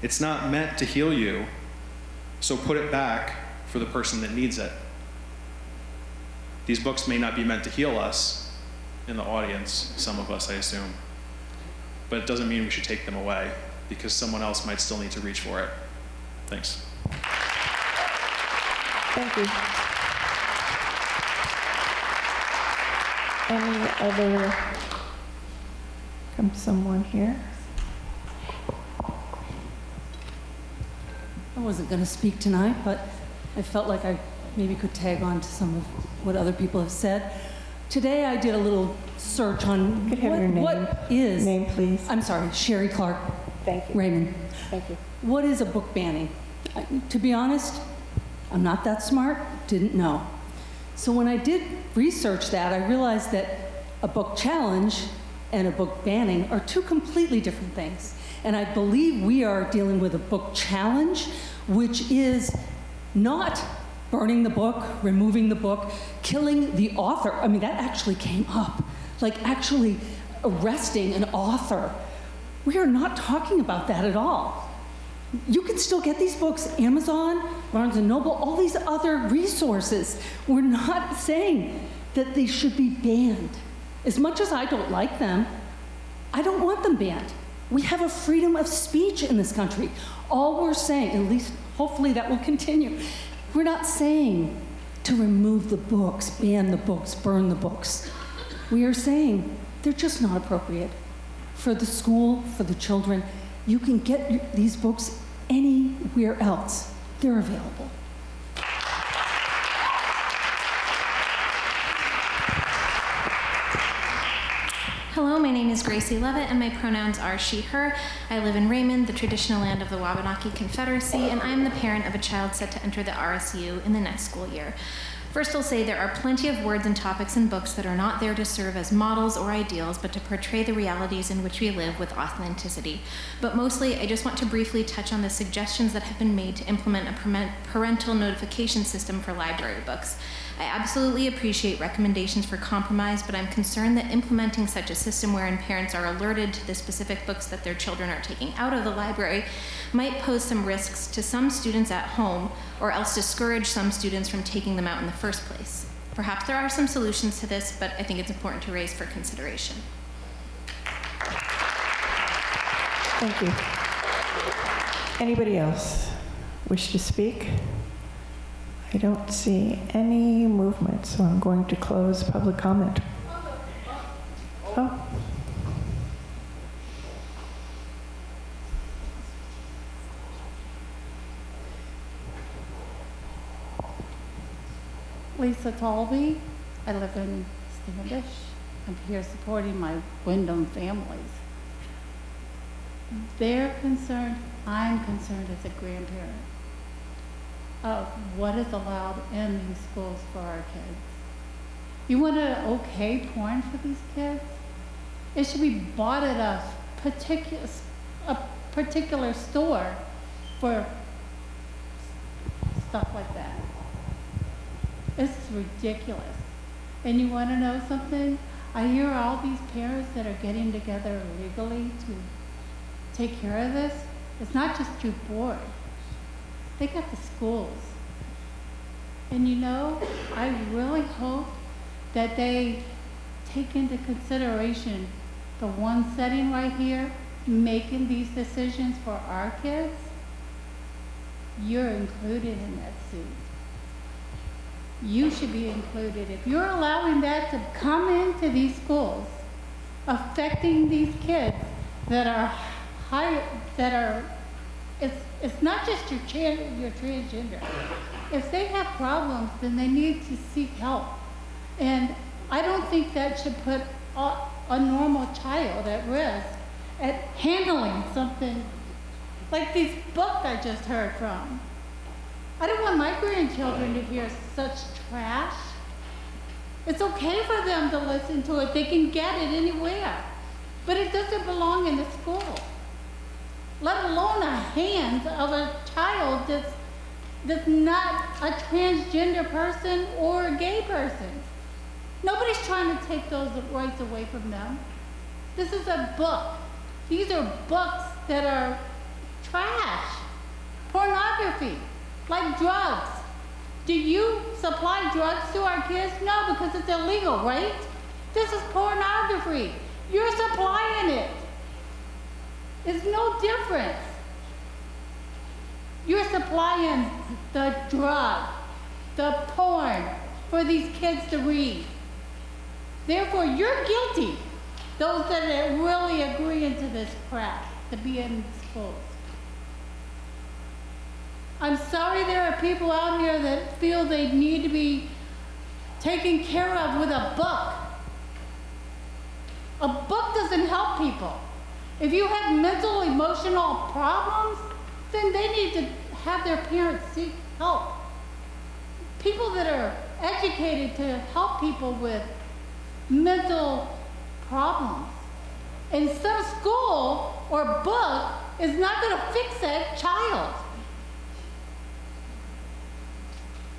S22: It's not meant to heal you, so put it back for the person that needs it. These books may not be meant to heal us in the audience, some of us, I assume, but it doesn't mean we should take them away because someone else might still need to reach for it. Thanks.
S4: Thank you. Any other, someone here?
S23: I wasn't going to speak tonight, but I felt like I maybe could tag on to some of what other people have said. Today I did a little search on what is...
S4: Name, please.
S23: I'm sorry, Sherry Clark.
S4: Thank you.
S23: Raymond.
S4: Thank you.
S23: What is a book banning? To be honest, I'm not that smart, didn't know. So when I did research that, I realized that a book challenge and a book banning are two completely different things. And I believe we are dealing with a book challenge, which is not burning the book, removing the book, killing the author. I mean, that actually came up, like actually arresting an author. We are not talking about that at all. You can still get these books, Amazon, Barnes & Noble, all these other resources. We're not saying that they should be banned. As much as I don't like them, I don't want them banned. We have a freedom of speech in this country. All we're saying, at least hopefully that will continue, we're not saying to remove the books, ban the books, burn the books. We are saying they're just not appropriate for the school, for the children. You can get these books anywhere else. They're available.
S3: Hello, my name is Gracie Levitt, and my pronouns are she, her. I live in Raymond, the traditional land of the Wabanaki Confederacy, and I am the parent of a child set to enter the RSU in the next school year. First, I'll say there are plenty of words and topics in books that are not there to serve as models or ideals, but to portray the realities in which we live with authenticity. But mostly, I just want to briefly touch on the suggestions that have been made to implement a parental notification system for library books. I absolutely appreciate recommendations for compromise, but I'm concerned that implementing such a system wherein parents are alerted to the specific books that their children are taking out of the library might pose some risks to some students at home, or else discourage some students from taking them out in the first place. Perhaps there are some solutions to this, but I think it's important to raise for consideration.
S4: Thank you. Anybody else wish to speak? I don't see any movement, so I'm going to close public comment. Oh.
S5: Lisa Talby. I live in Standish. I'm here supporting my Wyndham families. They're concerned, I'm concerned as a grandparent of what is allowed in these schools for our kids. You want to okay porn for these kids? It should be bought at a particular store for stuff like that. It's ridiculous. And you want to know something? I hear all these parents that are getting together legally to take care of this. It's not just your board. They got the schools. And you know, I really hope that they take into consideration the one setting right here, making these decisions for our kids. You're included in that suit. You should be included. If you're allowing that to come into these schools, affecting these kids that are it's not just your transgender. If they have problems, then they need to seek help. And I don't think that should put a normal child at risk at handling something like these books I just heard from. I don't want my grandchildren to hear such trash. It's okay for them to listen to it. They can get it anywhere. But it doesn't belong in the school. Let alone the hands of a child that's not a transgender person or a gay person. Nobody's trying to take those rights away from them. This is a book. These are books that are trash. Pornography, like drugs. Do you supply drugs to our kids? No, because it's illegal, right? This is pornography. You're supplying it. It's no difference. You're supplying the drug, the porn for these kids to read. Therefore, you're guilty. Those that are really agreeing to this crap, to be in schools. I'm sorry there are people out here that feel they need to be taken care of with a book. A book doesn't help people. If you have mental, emotional problems, then they need to have their parents seek help. People that are educated to help people with mental problems And some school or book is not going to fix that child.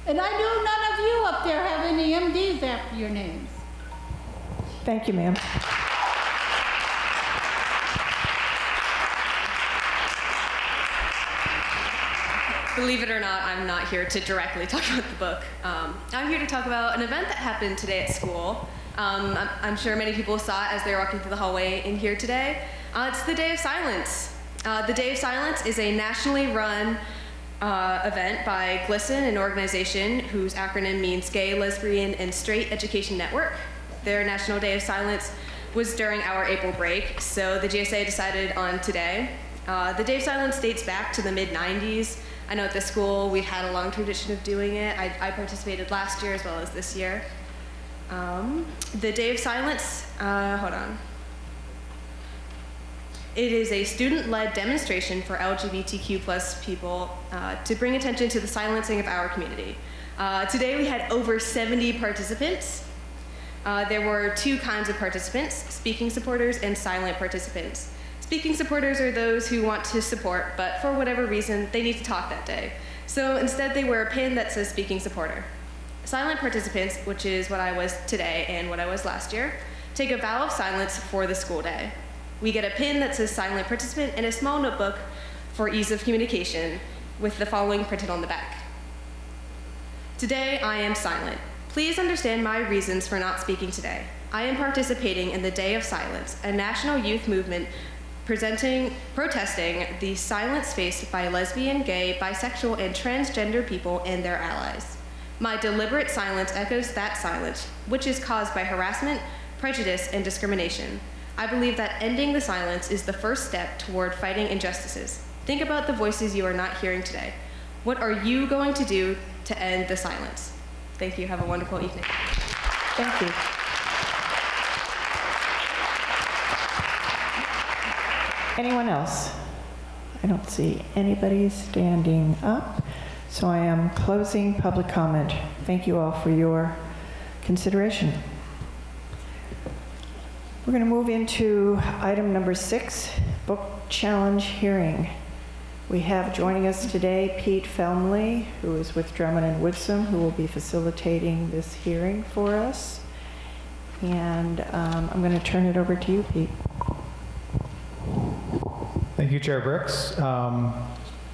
S5: And I know none of you up there have any MDs after your names.
S4: Thank you, ma'am.
S6: Believe it or not, I'm not here to directly talk about the book. I'm here to talk about an event that happened today at school. I'm sure many people saw it as they were walking through the hallway in here today. It's the Day of Silence. The Day of Silence is a nationally run event by GLSEN, an organization whose acronym means Gay, Lesbian, and Straight Education Network. Their National Day of Silence was during our April break, so the GSA decided on today. The Day of Silence dates back to the mid-90s. I know at this school we had a long tradition of doing it. I participated last year as well as this year. The Day of Silence, hold on. It is a student-led demonstration for LGBTQ+ people to bring attention to the silencing of our community. Today we had over 70 participants. There were two kinds of participants, speaking supporters and silent participants. Speaking supporters are those who want to support, but for whatever reason, they need to talk that day. So instead they wear a pin that says speaking supporter. Silent participants, which is what I was today and what I was last year, take a vow of silence for the school day. We get a pin that says silent participant and a small notebook for ease of communication with the following printed on the back. Today, I am silent. Please understand my reasons for not speaking today. I am participating in the Day of Silence, a national youth movement protesting the silence faced by lesbian, gay, bisexual, and transgender people and their allies. My deliberate silence echoes that silence, which is caused by harassment, prejudice, and discrimination. I believe that ending the silence is the first step toward fighting injustices. Think about the voices you are not hearing today. What are you going to do to end the silence? Thank you. Have a wonderful evening.
S4: Thank you. Anyone else? I don't see anybody standing up, so I am closing public comment. Thank you all for your consideration. We're going to move into item number 6, book challenge hearing. We have joining us today Pete Felmley, who is with Drummond and Woodsum, who will be facilitating this hearing for us. And I'm going to turn it over to you, Pete.
S7: Thank you, Chair Brooks.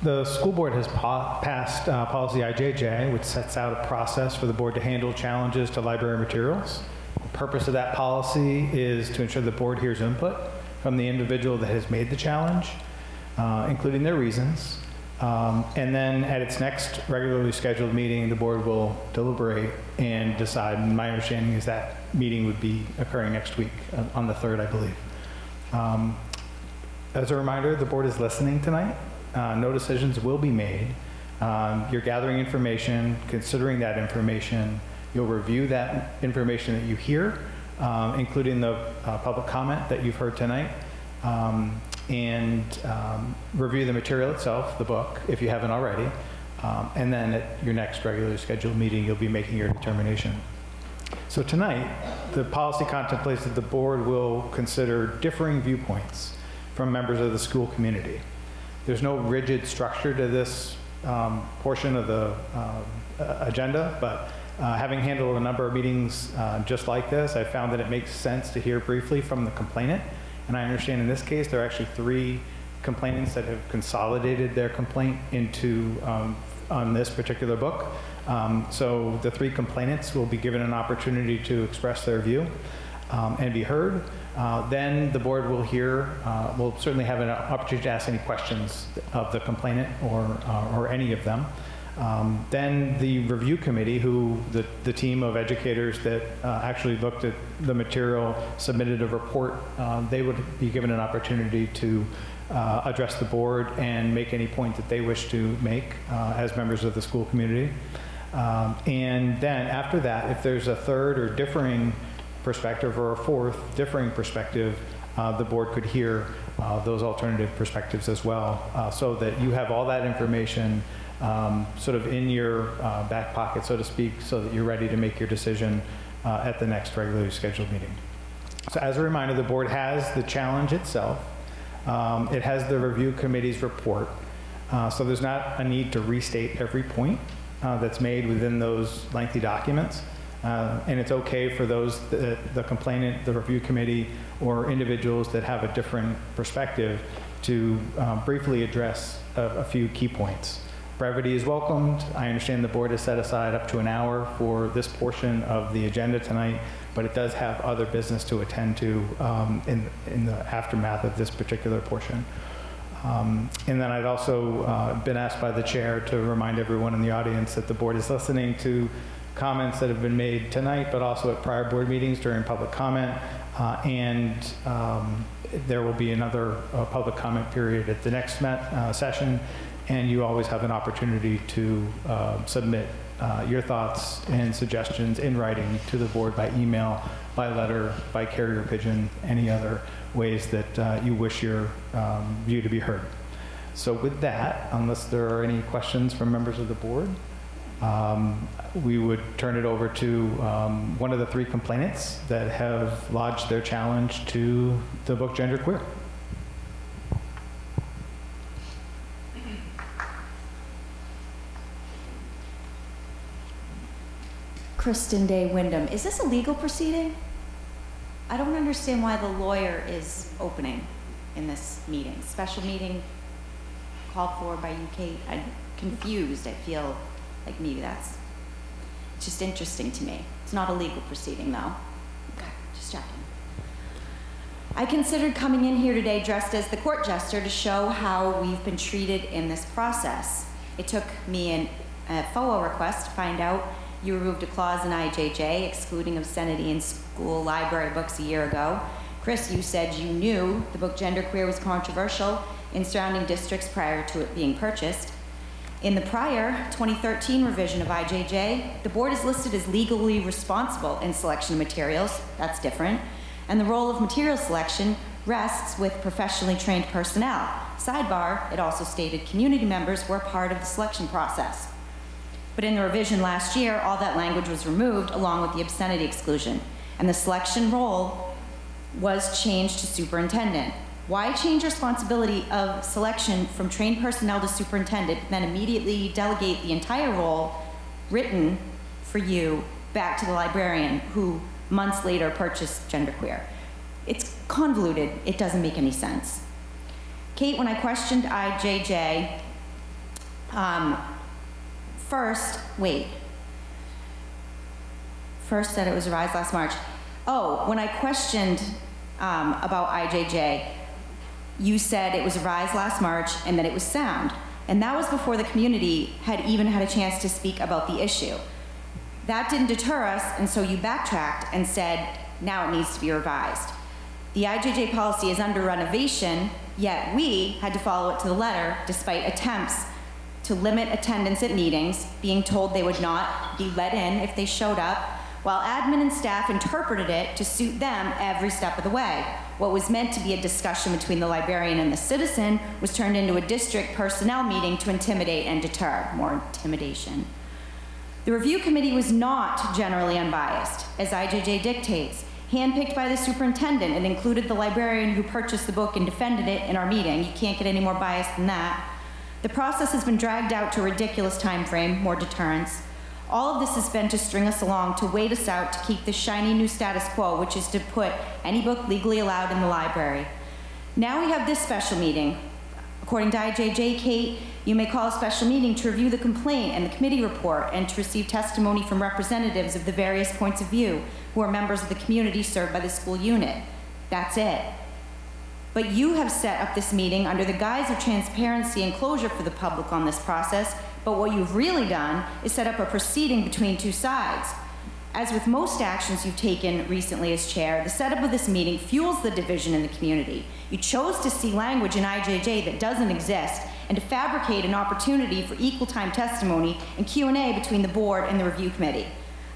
S7: The school board has passed policy IJJ, which sets out a process for the board to handle challenges to library materials. The purpose of that policy is to ensure the board hears input from the individual that has made the challenge, including their reasons. And then at its next regularly scheduled meeting, the board will deliberate and decide. My understanding is that meeting would be occurring next week on the 3rd, I believe. As a reminder, the board is listening tonight. No decisions will be made. You're gathering information, considering that information. You'll review that information that you hear, including the public comment that you've heard tonight, and review the material itself, the book, if you haven't already. And then at your next regularly scheduled meeting, you'll be making your determination. So tonight, the policy contemplates that the board will consider differing viewpoints from members of the school community. There's no rigid structure to this portion of the agenda, but having handled a number of meetings just like this, I found that it makes sense to hear briefly from the complainant. And I understand in this case, there are actually 3 complainants that have consolidated their complaint into on this particular book. So the 3 complainants will be given an opportunity to express their view and be heard. Then the board will hear, will certainly have an opportunity to ask any questions of the complainant or any of them. Then the review committee, who the team of educators that actually looked at the material, submitted a report, they would be given an opportunity to address the board and make any point that they wish to make as members of the school community. And then after that, if there's a 3rd or differing perspective or a 4th differing perspective, the board could hear those alternative perspectives as well, so that you have all that information sort of in your back pocket, so to speak, so that you're ready to make your decision at the next regularly scheduled meeting. So as a reminder, the board has the challenge itself. It has the review committee's report. So there's not a need to restate every point that's made within those lengthy documents. And it's okay for those, the complainant, the review committee, or individuals that have a different perspective to briefly address a few key points. Brevity is welcomed. I understand the board has set aside up to an hour for this portion of the agenda tonight, but it does have other business to attend to in the aftermath of this particular portion. And then I'd also been asked by the chair to remind everyone in the audience that the board is listening to comments that have been made tonight, but also at prior board meetings during public comment. There will be another public comment period at the next session, and you always have an opportunity to submit your thoughts and suggestions in writing to the board by email, by letter, by carrier pigeon, any other ways that you wish your view to be heard. So with that, unless there are any questions from members of the board, we would turn it over to one of the three complainants that have lodged their challenge to the book Genderqueer.
S8: Kristen Day Wyndham. Is this a legal proceeding? I don't understand why the lawyer is opening in this meeting. Special meeting called for by you, Kate. I'm confused. I feel like maybe that's just interesting to me. It's not a legal proceeding, though. Okay, just checking. I considered coming in here today dressed as the court jester to show how we've been treated in this process. It took me a FOA request to find out you removed a clause in IJJ excluding obscenity in school library books a year ago. Chris, you said you knew the book Genderqueer was controversial in surrounding districts prior to it being purchased. In the prior 2013 revision of IJJ, the board is listed as legally responsible in selection of materials. That's different. And the role of material selection rests with professionally trained personnel. Sidebar, it also stated community members were part of the selection process. But in the revision last year, all that language was removed along with the obscenity exclusion, and the selection role was changed to superintendent. Why change responsibility of selection from trained personnel to superintendent, then immediately delegate the entire role written for you back to the librarian who months later purchased Genderqueer? It's convoluted. It doesn't make any sense. Kate, when I questioned IJJ, first said it was revised last March. Oh, when I questioned about IJJ, you said it was revised last March and that it was sound. And that was before the community had even had a chance to speak about the issue. That didn't deter us, and so you backtracked and said, now it needs to be revised. The IJJ policy is under renovation, yet we had to follow it to the letter despite attempts to limit attendance at meetings, being told they would not be let in if they showed up, while admin and staff interpreted it to suit them every step of the way. What was meant to be a discussion between the librarian and the citizen was turned into a district personnel meeting to intimidate and deter. More intimidation. The review committee was not generally unbiased, as IJJ dictates. Handpicked by the superintendent, it included the librarian who purchased the book and defended it in our meeting. You can't get any more biased than that. The process has been dragged out to a ridiculous time frame, more deterrence. All of this has been to string us along, to wait us out, to keep the shiny new status quo, which is to put any book legally allowed in the library. Now we have this special meeting. According to IJJ, Kate, you may call a special meeting to review the complaint and the committee report and to receive testimony from representatives of the various points of view who are members of the community served by the school unit. That's it. But you have set up this meeting under the guise of transparency and closure for the public on this process, but what you've really done is set up a proceeding between two sides. As with most actions you've taken recently as chair, the setup of this meeting fuels the division in the community. You chose to see language in IJJ that doesn't exist and to fabricate an opportunity for equal time testimony and Q&A between the board and the review committee.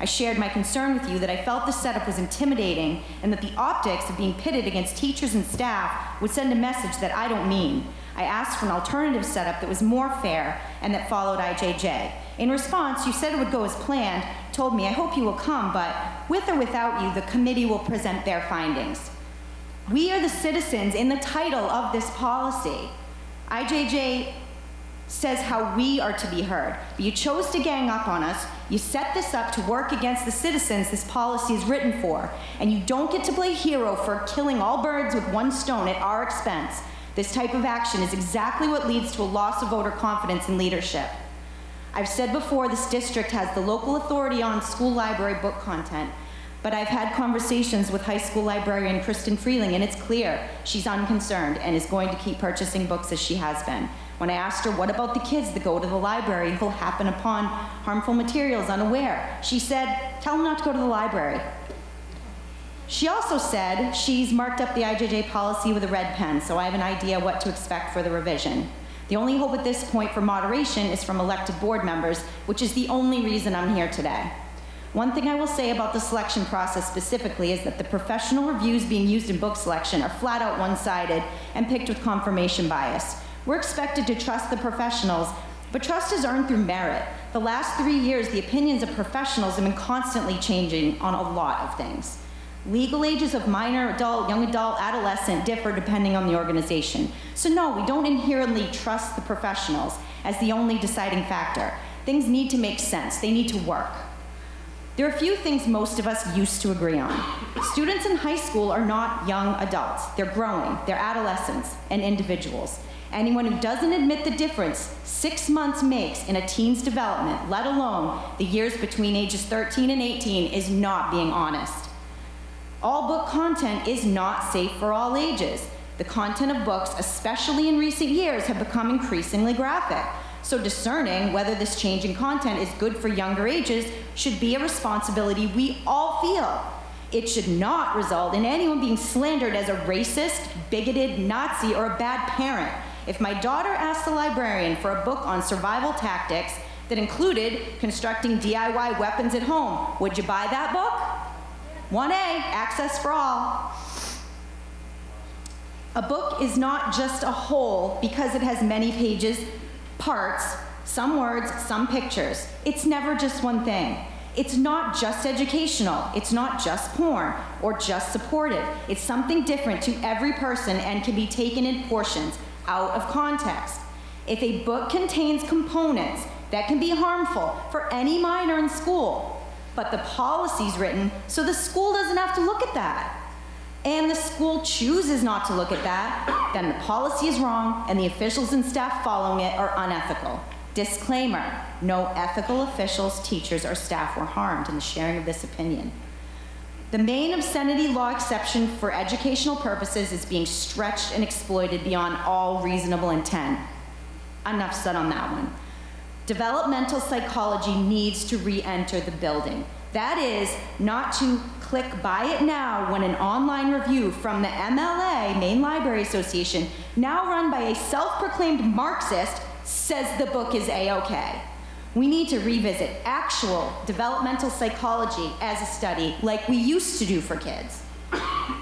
S8: I shared my concern with you that I felt the setup was intimidating and that the optics of being pitted against teachers and staff would send a message that I don't mean. I asked for an alternative setup that was more fair and that followed IJJ. In response, you said it would go as planned, told me, I hope you will come, but With or without you, the committee will present their findings. We are the citizens in the title of this policy. IJJ says how we are to be heard. But you chose to gang up on us. You set this up to work against the citizens this policy is written for. And you don't get to play hero for killing all birds with one stone at our expense. This type of action is exactly what leads to a loss of voter confidence in leadership. I've said before, this district has the local authority on school library book content, but I've had conversations with high school librarian Kristen Freeling, and it's clear she's unconcerned and is going to keep purchasing books as she has been. When I asked her, what about the kids that go to the library who'll happen upon harmful materials unaware? She said, tell them not to go to the library. She also said she's marked up the IJJ policy with a red pen, so I have an idea what to expect for the revision. The only hope at this point for moderation is from elected board members, which is the only reason I'm here today. One thing I will say about the selection process specifically is that the professional reviews being used in book selection are flat out one-sided and picked with confirmation bias. We're expected to trust the professionals, but trust is earned through merit. The last 3 years, the opinions of professionals have been constantly changing on a lot of things. Legal ages of minor, adult, young adult, adolescent differ depending on the organization. So no, we don't inherently trust the professionals as the only deciding factor. Things need to make sense. They need to work. There are a few things most of us used to agree on. Students in high school are not young adults. They're growing. They're adolescents and individuals. Anyone who doesn't admit the difference 6 months makes in a teen's development, let alone the years between ages 13 and 18, is not being honest. All book content is not safe for all ages. The content of books, especially in recent years, have become increasingly graphic. So discerning whether this change in content is good for younger ages should be a responsibility we all feel. It should not result in anyone being slandered as a racist, bigoted, Nazi, or a bad parent. If my daughter asked the librarian for a book on survival tactics that included constructing DIY weapons at home, would you buy that book? 1A, access for all. A book is not just a whole because it has many pages, parts, some words, some pictures. It's never just one thing. It's not just educational. It's not just porn or just supportive. It's something different to every person and can be taken in portions out of context. If a book contains components that can be harmful for any minor in school, but the policy's written so the school doesn't have to look at that, and the school chooses not to look at that, then the policy is wrong and the officials and staff following it are unethical. Disclaimer, no ethical officials, teachers, or staff were harmed in the sharing of this opinion. The main obscenity law exception for educational purposes is being stretched and exploited beyond all reasonable intent. Enough said on that one. Developmental psychology needs to re-enter the building. That is, not to click buy it now when an online review from the MLA, Maine Library Association, now run by a self-proclaimed Marxist, says the book is A-okay. We need to revisit actual developmental psychology as a study like we used to do for kids.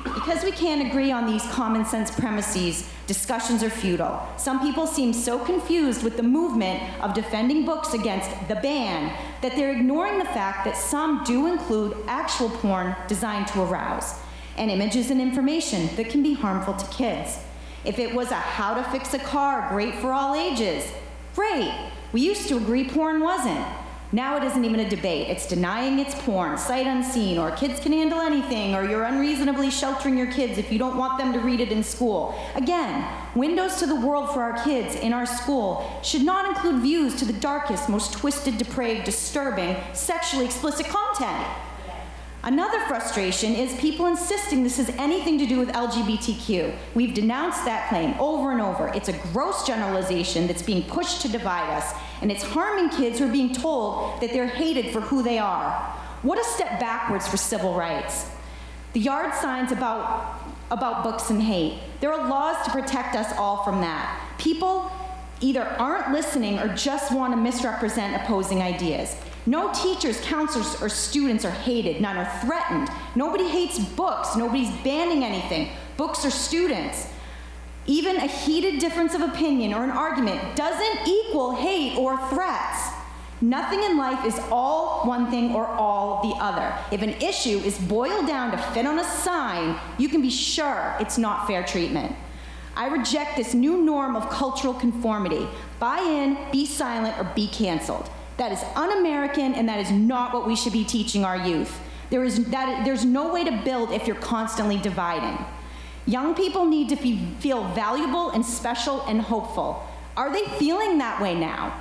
S8: Because we can't agree on these common sense premises, discussions are futile. Some people seem so confused with the movement of defending books against the ban that they're ignoring the fact that some do include actual porn designed to arouse, and images and information that can be harmful to kids. If it was a how to fix a car, great for all ages, great. We used to agree porn wasn't. Now it isn't even a debate. It's denying it's porn, sight unseen, or kids can handle anything, or you're unreasonably sheltering your kids if you don't want them to read it in school. Again, windows to the world for our kids in our school should not include views to the darkest, most twisted, depraved, disturbing, sexually explicit content. Another frustration is people insisting this has anything to do with LGBTQ. We've denounced that claim over and over. It's a gross generalization that's being pushed to divide us, and it's harming kids who are being told that they're hated for who they are. What a step backwards for civil rights. The yard signs about books and hate. There are laws to protect us all from that. People either aren't listening or just want to misrepresent opposing ideas. No teachers, counselors, or students are hated. None are threatened. Nobody hates books. Nobody's banning anything. Books are students. Even a heated difference of opinion or an argument doesn't equal hate or threats. Nothing in life is all one thing or all the other. If an issue is boiled down to fit on a sign, you can be sure it's not fair treatment. I reject this new norm of cultural conformity. Buy in, be silent, or be canceled. That is un-American, and that is not what we should be teaching our youth. There's no way to build if you're constantly dividing. Young people need to feel valuable and special and hopeful. Are they feeling that way now?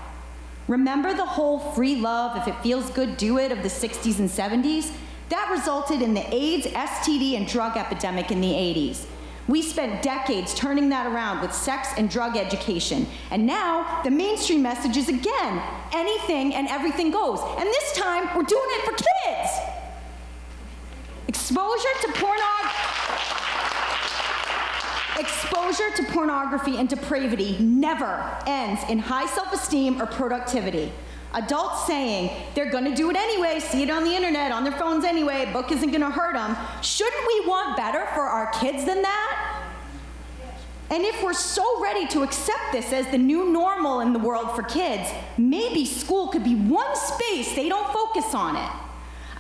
S8: Remember the whole free love, if it feels good, do it of the 60s and 70s? That resulted in the AIDS, STD, and drug epidemic in the 80s. We spent decades turning that around with sex and drug education. And now, the mainstream message is again, anything and everything goes. And this time, we're doing it for kids. Exposure to pornography and depravity never ends in high self-esteem or productivity. Adults saying, they're gonna do it anyway, see it on the internet, on their phones anyway, a book isn't gonna hurt them. Shouldn't we want better for our kids than that? And if we're so ready to accept this as the new normal in the world for kids, maybe school could be one space they don't focus on it.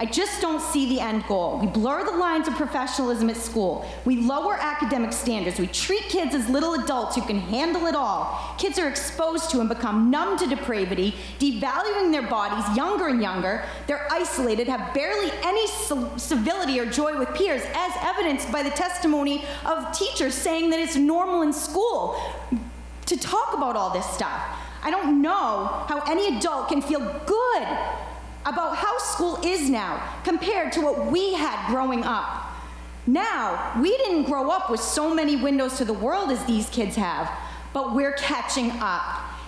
S8: I just don't see the end goal. We blur the lines of professionalism at school. We lower academic standards. We treat kids as little adults who can handle it all. Kids are exposed to and become numb to depravity, devaluing their bodies younger and younger. They're isolated, have barely any civility or joy with peers, as evidenced by the testimony of teachers saying that it's normal in school to talk about all this stuff. I don't know how any adult can feel good about how school is now compared to what we had growing up. Now, we didn't grow up with so many windows to the world as these kids have, but we're catching up.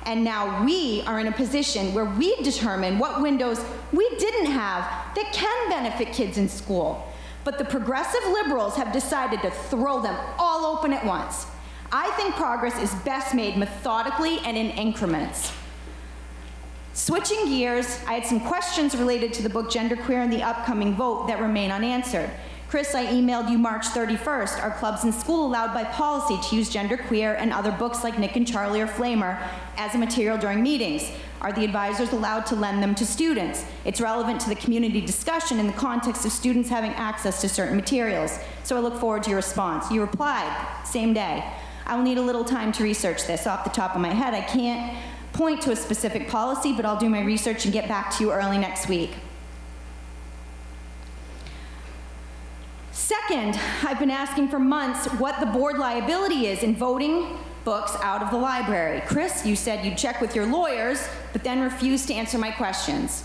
S8: And now we are in a position where we determine what windows we didn't have that can benefit kids in school. But the progressive liberals have decided to throw them all open at once. I think progress is best made methodically and in increments. Switching gears, I had some questions related to the book Genderqueer and the upcoming vote that remain unanswered. Chris, I emailed you March 31st. Are clubs in school allowed by policy to use Genderqueer and other books like Nick and Charlie or Flamer as a material during meetings? Are the advisors allowed to lend them to students? It's relevant to the community discussion in the context of students having access to certain materials. So I look forward to your response. You replied, same day. I'll need a little time to research this. Off the top of my head, I can't point to a specific policy, but I'll do my research and get back to you early next week. Second, I've been asking for months what the board liability is in voting books out of the library. Chris, you said you'd check with your lawyers, but then refused to answer my questions.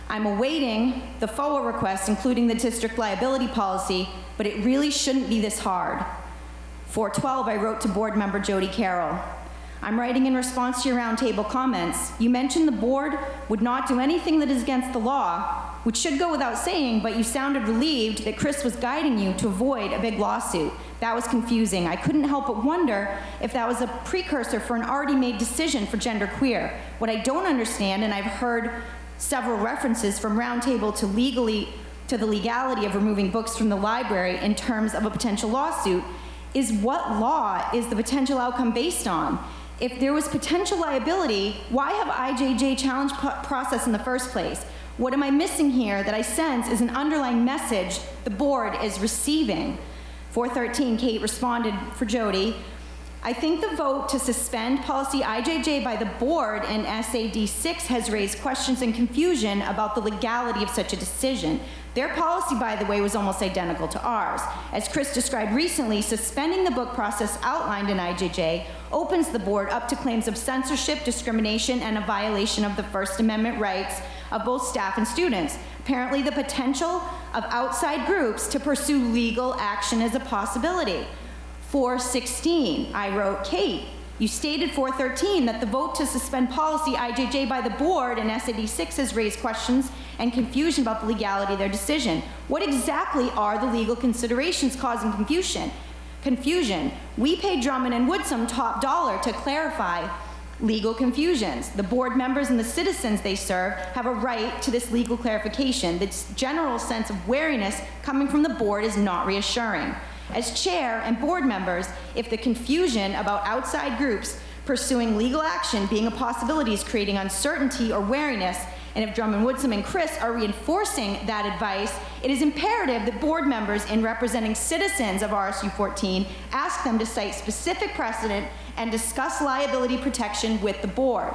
S8: I'm awaiting the FOA request, including the district liability policy, but it really shouldn't be this hard. 4/12, I wrote to board member Jody Carroll. I'm writing in response to your roundtable comments. You mentioned the board would not do anything that is against the law, which should go without saying, but you sounded relieved that Chris was guiding you to avoid a big lawsuit. That was confusing. I couldn't help but wonder if that was a precursor for an already made decision for genderqueer. What I don't understand, and I've heard several references from roundtable to the legality of removing books from the library in terms of a potential lawsuit, is what law is the potential outcome based on? If there was potential liability, why have IJJ challenge process in the first place? What am I missing here that I sense is an underlying message the board is receiving? 4/13, Kate responded for Jody. I think the vote to suspend policy IJJ by the board and SAD 6 has raised questions and confusion about the legality of such a decision. Their policy, by the way, was almost identical to ours. As Chris described recently, suspending the book process outlined in IJJ opens the board up to claims of censorship, discrimination, and a violation of the First Amendment rights of both staff and students. Apparently, the potential of outside groups to pursue legal action is a possibility. 4/16, I wrote, Kate, you stated 4/13 that the vote to suspend policy IJJ by the board and SAD 6 has raised questions and confusion about the legality of their decision. What exactly are the legal considerations causing confusion? We paid Drummond and Wood some top dollar to clarify legal confusions. The board members and the citizens they serve have a right to this legal clarification. This general sense of wariness coming from the board is not reassuring. As chair and board members, if the confusion about outside groups Pursuing legal action being a possibility is creating uncertainty or wariness, and if Drummond Woodsum and Chris are reinforcing that advice, it is imperative that board members in representing citizens of RSU 14 ask them to cite specific precedent and discuss liability protection with the board.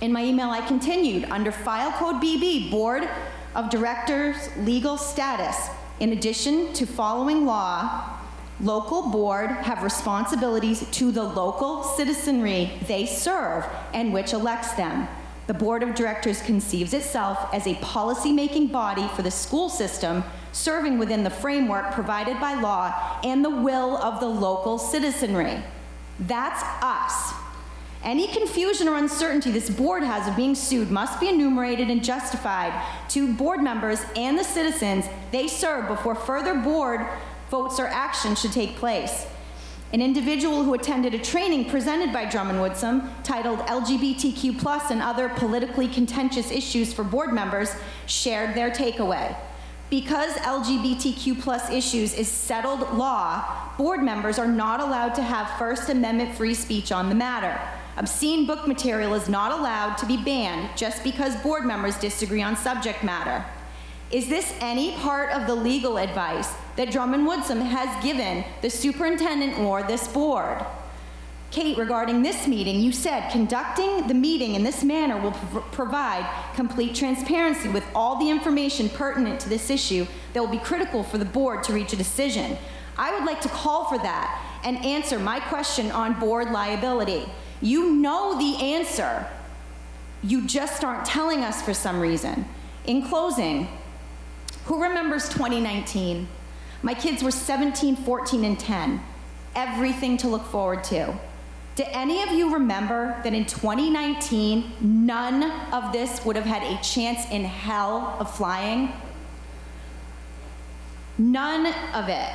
S8: In my email, I continued, under File Code BB, Board of Directors legal status, in addition to following law, local board have responsibilities to the local citizenry they serve and which elects them. The Board of Directors conceives itself as a policy-making body for the school system, serving within the framework provided by law and the will of the local citizenry. That's us. Any confusion or uncertainty this board has of being sued must be enumerated and justified to board members and the citizens they serve before further board votes or action should take place. An individual who attended a training presented by Drummond Woodsum titled LGBTQ+ and Other Politically Contentious Issues for Board Members shared their takeaway. Because LGBTQ+ issues is settled law, board members are not allowed to have First Amendment free speech on the matter. Obscene book material is not allowed to be banned just because board members disagree on subject matter. Is this any part of the legal advice that Drummond Woodsum has given the superintendent or this board? Kate, regarding this meeting, you said conducting the meeting in this manner will provide complete transparency with all the information pertinent to this issue that will be critical for the board to reach a decision. I would like to call for that and answer my question on board liability. You know the answer. You just aren't telling us for some reason. In closing, who remembers 2019? My kids were 17, 14, and 10. Everything to look forward to. Do any of you remember that in 2019, none of this would have had a chance in hell of flying? None of it.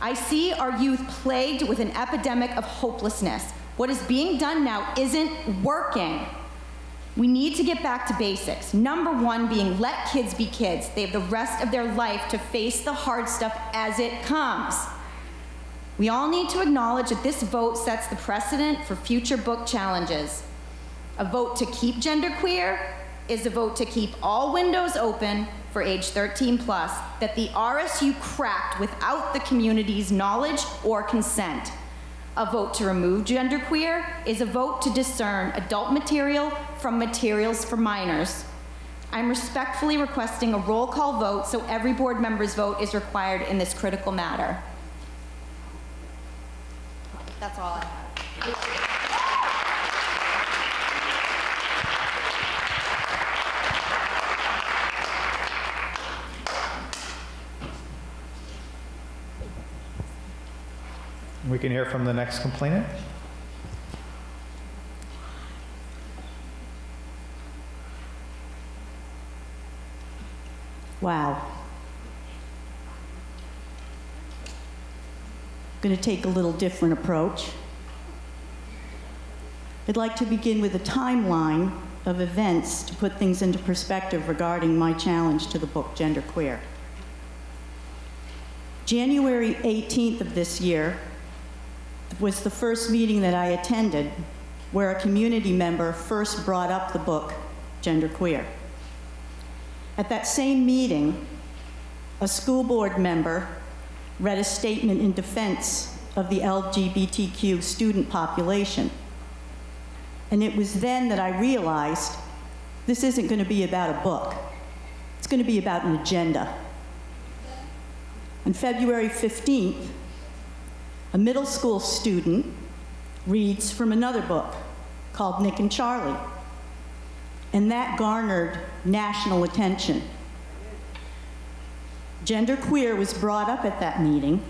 S8: I see our youth plagued with an epidemic of hopelessness. What is being done now isn't working. We need to get back to basics. Number one being let kids be kids. They have the rest of their life to face the hard stuff as it comes. We all need to acknowledge that this vote sets the precedent for future book challenges. A vote to keep genderqueer is a vote to keep all windows open for age 13 plus that the RSU cracked without the community's knowledge or consent. A vote to remove genderqueer is a vote to discern adult material from materials for minors. I'm respectfully requesting a roll call vote so every board member's vote is required in this critical matter. That's all I have.
S7: We can hear from the next complainant.
S9: Wow. I'm going to take a little different approach. I'd like to begin with a timeline of events to put things into perspective regarding my challenge to the book Genderqueer. January 18th of this year was the first meeting that I attended where a community member first brought up the book Genderqueer. At that same meeting, a school board member read a statement in defense of the LGBTQ student population. And it was then that I realized this isn't going to be about a book. It's going to be about an agenda. On February 15th, a middle school student reads from another book called Nick and Charlie. And that garnered national attention. Genderqueer was brought up at that meeting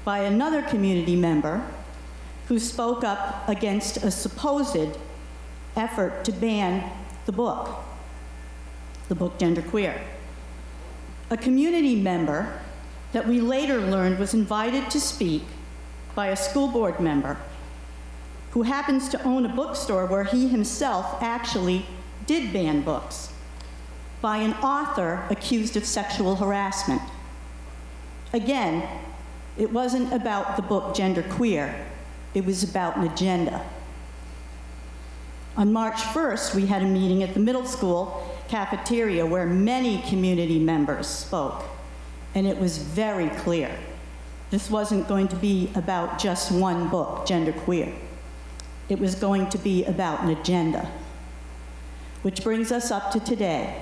S9: by another community member who spoke up against a supposed effort to ban the book Genderqueer. A community member that we later learned was invited to speak by a school board member who happens to own a bookstore where he himself actually did ban books, by an author accused of sexual harassment. Again, it wasn't about the book Genderqueer. It was about an agenda. On March 1st, we had a meeting at the middle school cafeteria where many community members spoke, and it was very clear. This wasn't going to be about just one book, Genderqueer. It was going to be about an agenda. Which brings us up to today,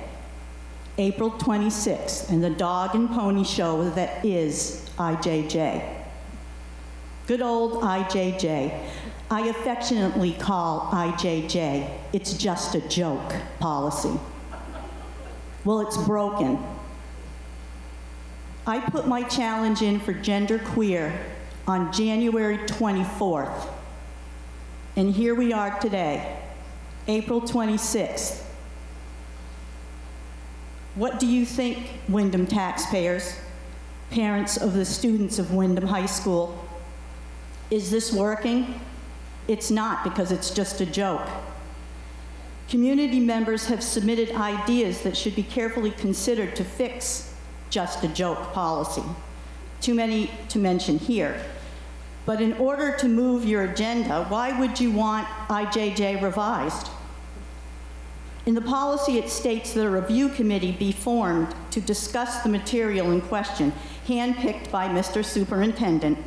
S9: April 26th, and the dog and pony show that is IJJ. Good old IJJ. I affectionately call IJJ, it's just a joke policy. Well, it's broken. I put my challenge in for Genderqueer on January 24th. And here we are today, April 26th. What do you think, Windham taxpayers, parents of the students of Windham High School? Is this working? It's not, because it's just a joke. Community members have submitted ideas that should be carefully considered to fix just a joke policy. Too many to mention here. But in order to move your agenda, why would you want IJJ revised? In the policy, it states that a review committee be formed to discuss the material in question, handpicked by Mr. Superintendent.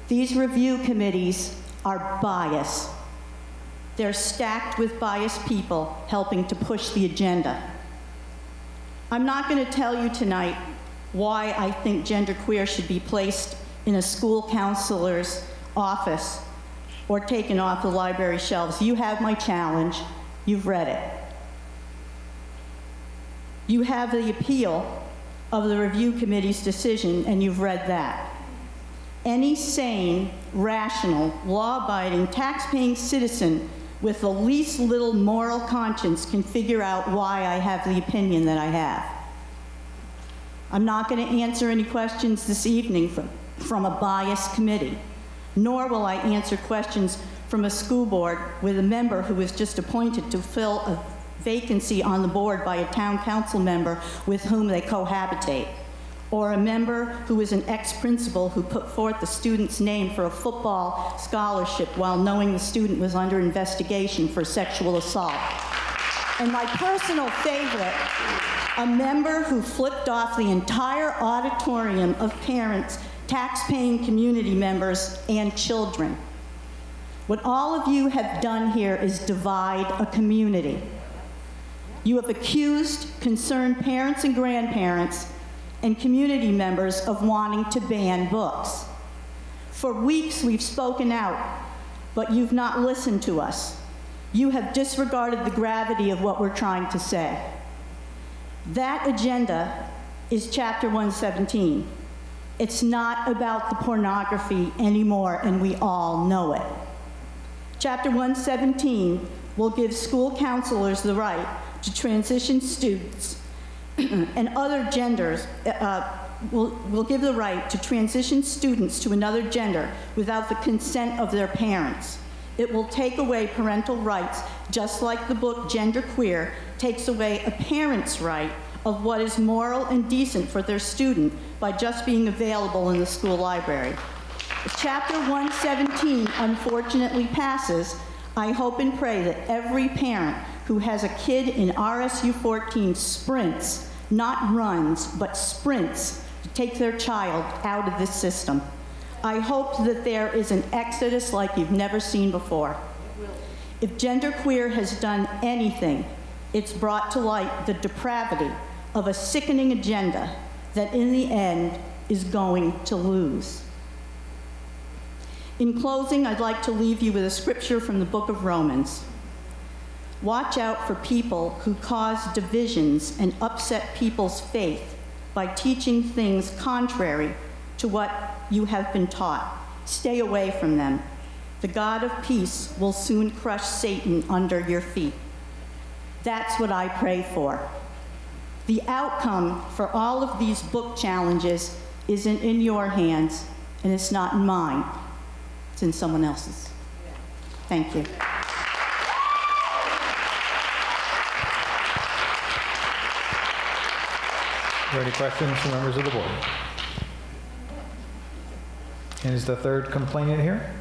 S9: These review committees are biased. They're stacked with biased people helping to push the agenda. I'm not going to tell you tonight why I think Genderqueer should be placed in a school counselor's office or taken off the library shelves. You have my challenge. You've read it. You have the appeal of the review committee's decision, and you've read that. Any sane, rational, law-abiding, tax-paying citizen with the least little moral conscience can figure out why I have the opinion that I have. I'm not going to answer any questions this evening from a biased committee, nor will I answer questions from a school board with a member who was just appointed to fill a vacancy on the board by a town council member with whom they cohabitate, or a member who is an ex-principal who put forth the student's name for a football scholarship while knowing the student was under investigation for sexual assault. And my personal favorite, a member who flipped off the entire auditorium of parents, tax-paying community members, and children. What all of you have done here is divide a community. You have accused concerned parents and grandparents and community members of wanting to ban books. For weeks we've spoken out, but you've not listened to us. You have disregarded the gravity of what we're trying to say. That agenda is Chapter 117. It's not about the pornography anymore, and we all know it. Chapter 117 will give school counselors the right to transition students and other genders, will give the right to transition students to another gender without the consent of their parents. It will take away parental rights, just like the book Genderqueer takes away a parent's right of what is moral and decent for their student by just being available in the school library. If Chapter 117 unfortunately passes, I hope and pray that every parent who has a kid in RSU 14 sprints, not runs, but sprints to take their child out of this system. I hope that there is an exodus like you've never seen before. If Genderqueer has done anything, it's brought to light the depravity of a sickening agenda that in the end is going to lose. In closing, I'd like to leave you with a scripture from the book of Romans. Watch out for people who cause divisions and upset people's faith by teaching things contrary to what you have been taught. Stay away from them. The God of peace will soon crush Satan under your feet. That's what I pray for. The outcome for all of these book challenges isn't in your hands, and it's not in mine. It's in someone else's. Thank you.
S7: Are there any questions from members of the board? And is the third complainant here?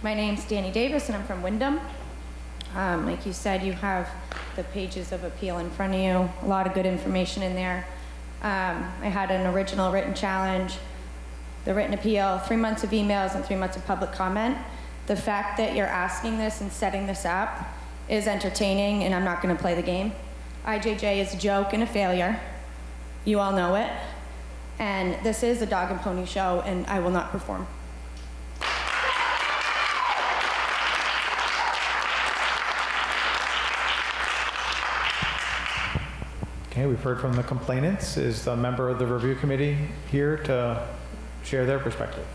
S10: My name's Danny Davis, and I'm from Wyndham. Like you said, you have the pages of appeal in front of you, a lot of good information in there. I had an original written challenge, the written appeal, 3 months of emails, and 3 months of public comment. The fact that you're asking this and setting this up is entertaining, and I'm not going to play the game. IJJ is a joke and a failure. You all know it. And this is a dog and pony show, and I will not perform.
S7: Okay, we've heard from the complainants. Is a member of the review committee here to share their perspective?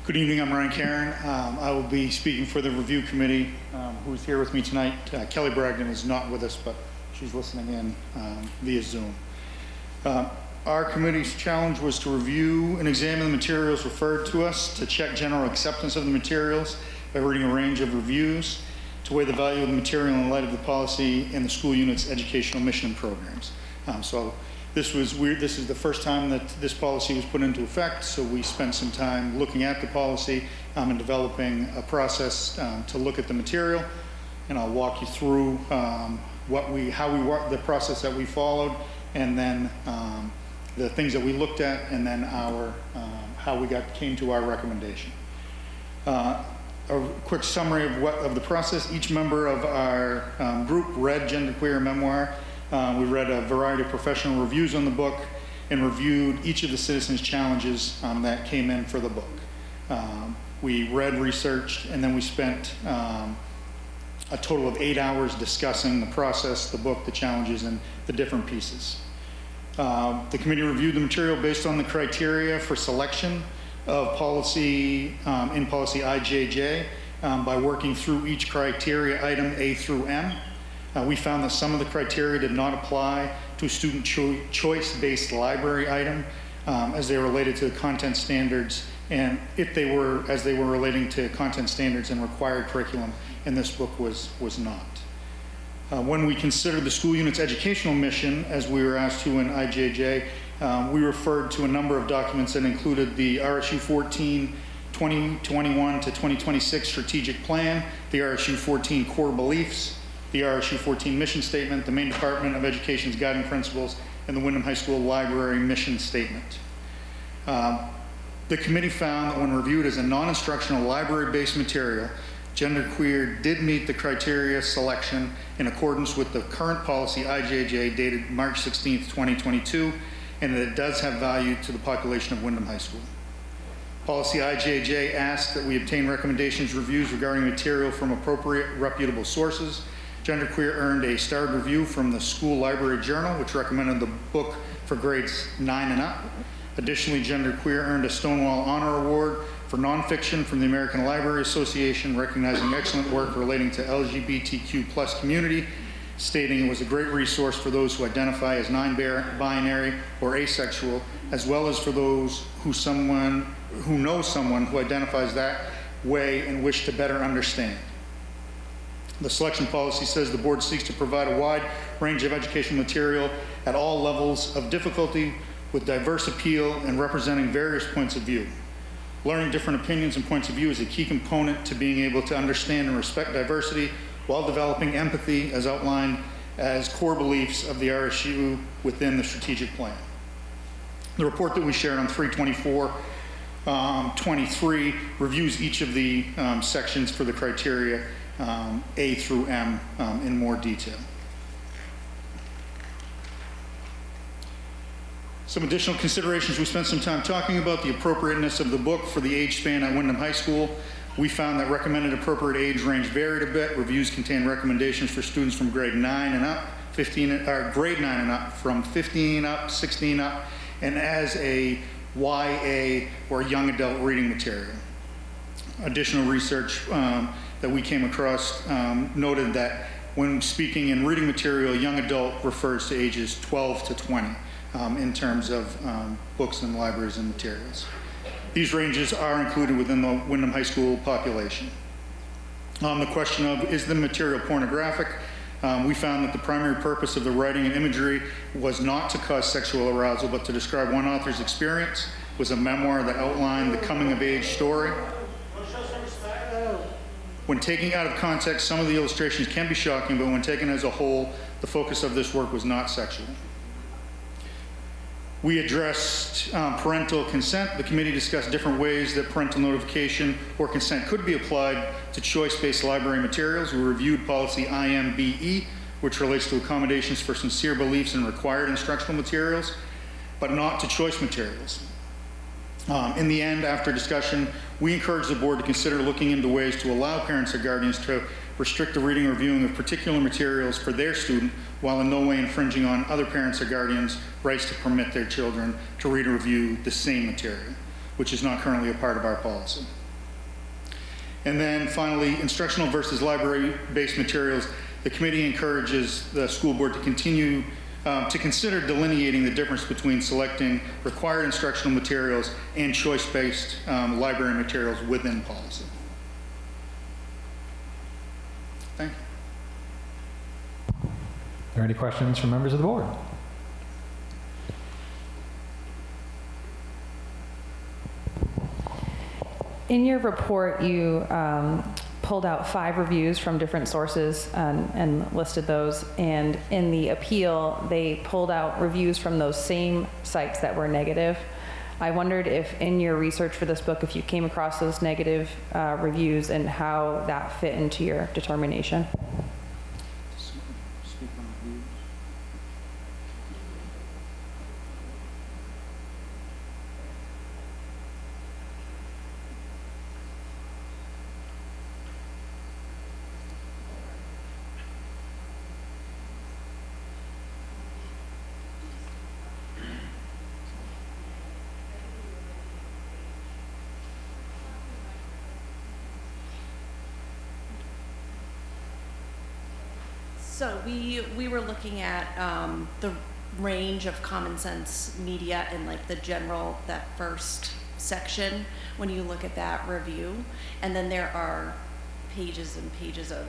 S11: Good evening, I'm Ryan Karen. I will be speaking for the review committee who's here with me tonight. Kelly Bragdon is not with us, but she's listening in via Zoom. Our committee's challenge was to review and examine the materials referred to us, to check general acceptance of the materials by reading a range of reviews, to weigh the value of the material in light of the policy and the school unit's educational mission and programs. So this was weird. This is the first time that this policy was put into effect, so we spent some time looking at the policy and developing a process to look at the material. And I'll walk you through the process that we followed, and then the things that we looked at, and then how we came to our recommendation. A quick summary of the process. Each member of our group read Genderqueer Memoir. We read a variety of professional reviews on the book and reviewed each of the citizens' challenges that came in for the book. We read, researched, and then we spent a total of 8 hours discussing the process, the book, the challenges, and the different pieces. The committee reviewed the material based on the criteria for selection of policy in policy IJJ by working through each criteria item A through M. We found that some of the criteria did not apply to a student choice-based library item as they related to the content standards, and as they were relating to content standards and required curriculum, and this book was not. When we considered the school unit's educational mission, as we were asked to in IJJ, we referred to a number of documents that included the RSU 14 2021 to 2026 strategic plan, the RSU 14 core beliefs, the RSU 14 mission statement, the Maine Department of Education's guiding principles, and the Wyndham High School Library mission statement. The committee found that when reviewed as a non-instructional library-based material, Genderqueer did meet the criteria selection in accordance with the current policy IJJ dated March 16th, 2022, and that it does have value to the population of Wyndham High School. Policy IJJ asks that we obtain recommendations, reviews regarding material from appropriate, reputable sources. Genderqueer earned a starred review from the School Library Journal, which recommended the book for grades 9 and up. Additionally, Genderqueer earned a Stonewall Honor Award for nonfiction from the American Library Association, recognizing excellent work relating to LGBTQ+ community, stating it was a great resource for those who identify as non-binary or asexual, as well as for those who know someone who identifies that way and wish to better understand. The selection policy says the board seeks to provide a wide range of educational material at all levels of difficulty with diverse appeal and representing various points of view. Learning different opinions and points of view is a key component to being able to understand and respect diversity while developing empathy as outlined as core beliefs of the RSU within the strategic plan. The report that we shared on 3/24/23 reviews each of the sections for the criteria A through M in more detail. Some additional considerations. We spent some time talking about the appropriateness of the book for the age span at Wyndham High School. We found that recommended appropriate age range varied a bit. Reviews contain recommendations for students from grade 9 and up, grade 9 and up, from 15 up, 16 up, and as a YA, or young adult reading material. Additional research that we came across noted that when speaking in reading material, young adult refers to ages 12 to 20 in terms of books in libraries and materials. These ranges are included within the Windham High School population. On the question of, is the material pornographic? We found that the primary purpose of the writing and imagery was not to cause sexual arousal, but to describe one author's experience. It was a memoir that outlined the coming-of-age story. When taken out of context, some of the illustrations can be shocking, but when taken as a whole, the focus of this work was not sexual. We addressed parental consent. The committee discussed different ways that parental notification or consent could be applied to choice-based library materials. We reviewed policy IMBE, which relates to accommodations for sincere beliefs in required instructional materials, but not to choice materials. In the end, after discussion, we encourage the board to consider looking into ways to allow parents or guardians to restrict the reading or viewing of particular materials for their student, while in no way infringing on other parents or guardians' rights to permit their children to read or review the same material, which is not currently a part of our policy. And then finally, instructional versus library-based materials. The committee encourages the school board to continue to consider delineating the difference between selecting required instructional materials and choice-based library materials within policy. Thank you.
S7: Are there any questions from members of the board?
S12: In your report, you pulled out 5 reviews from different sources and listed those. And in the appeal, they pulled out reviews from those same sites that were negative. I wondered if in your research for this book, if you came across those negative reviews and how that fit into your determination.
S13: So we were looking at the range of common sense media in like the general, that first section when you look at that review. And then there are pages and pages of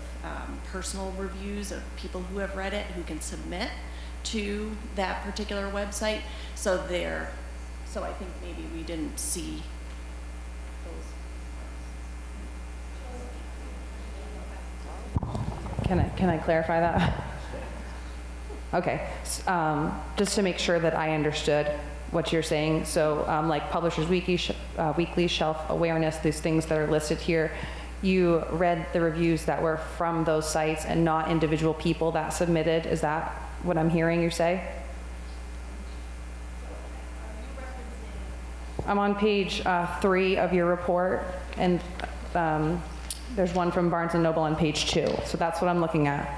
S13: personal reviews of people who have read it who can submit to that particular website. So I think maybe we didn't see those.
S12: Can I clarify that? Okay, just to make sure that I understood what you're saying. So like Publishers Weekly, Shelf Awareness, these things that are listed here, you read the reviews that were from those sites and not individual people that submitted. Is that what I'm hearing you say? I'm on page 3 of your report, and there's one from Barnes & Noble on page 2. So that's what I'm looking at.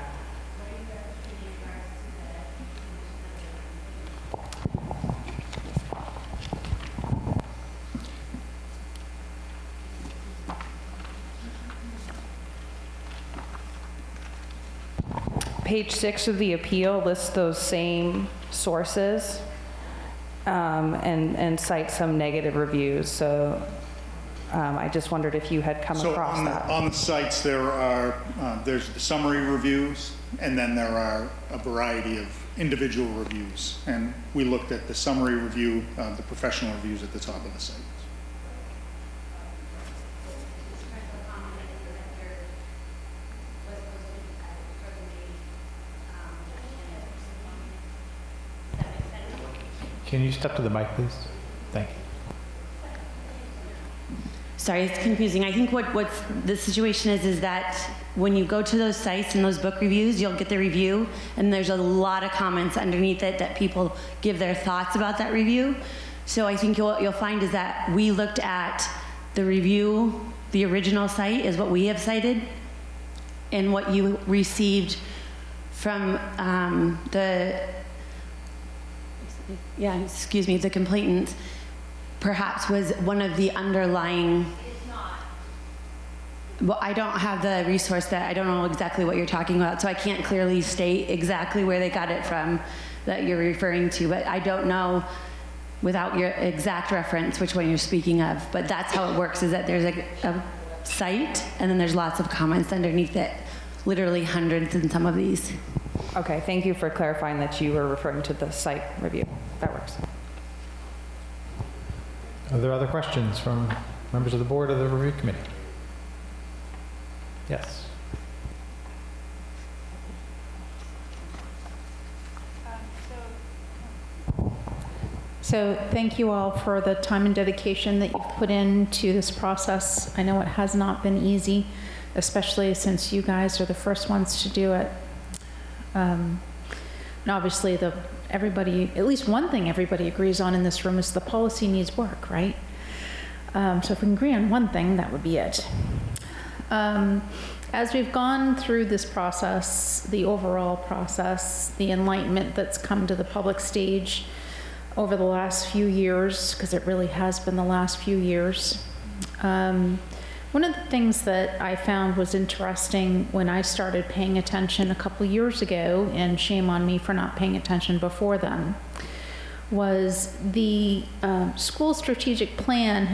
S12: Page 6 of the appeal lists those same sources and cites some negative reviews. So I just wondered if you had come across that.
S11: On the sites, there's the summary reviews, and then there are a variety of individual reviews. And we looked at the summary review, the professional reviews at the top of the site.
S7: Can you step to the mic, please? Thank you.
S14: Sorry, it's confusing. I think what's the situation is that when you go to those sites and those book reviews, you'll get the review, and there's a lot of comments underneath it that people give their thoughts about that review. So I think what you'll find is that we looked at the review, the original site is what we have cited, and what you received from the complainant perhaps was one of the underlying. Well, I don't have the resource that I don't know exactly what you're talking about, so I can't clearly state exactly where they got it from that you're referring to, but I don't know without your exact reference which one you're speaking of. But that's how it works, is that there's a site and then there's lots of comments underneath it, literally hundreds in some of these.
S12: Okay, thank you for clarifying that you were referring to the site review. That works.
S7: Are there other questions from members of the board or the review committee? Yes.
S15: So thank you all for the time and dedication that you've put into this process. I know it has not been easy, especially since you guys are the first ones to do it. And obviously, everybody, at least one thing everybody agrees on in this room is the policy needs work, right? So if we can agree on one thing, that would be it. As we've gone through this process, the overall process, the enlightenment that's come to the public stage over the last few years, because it really has been the last few years, one of the things that I found was interesting when I started paying attention a couple years ago, and shame on me for not paying attention before then, was the school strategic plan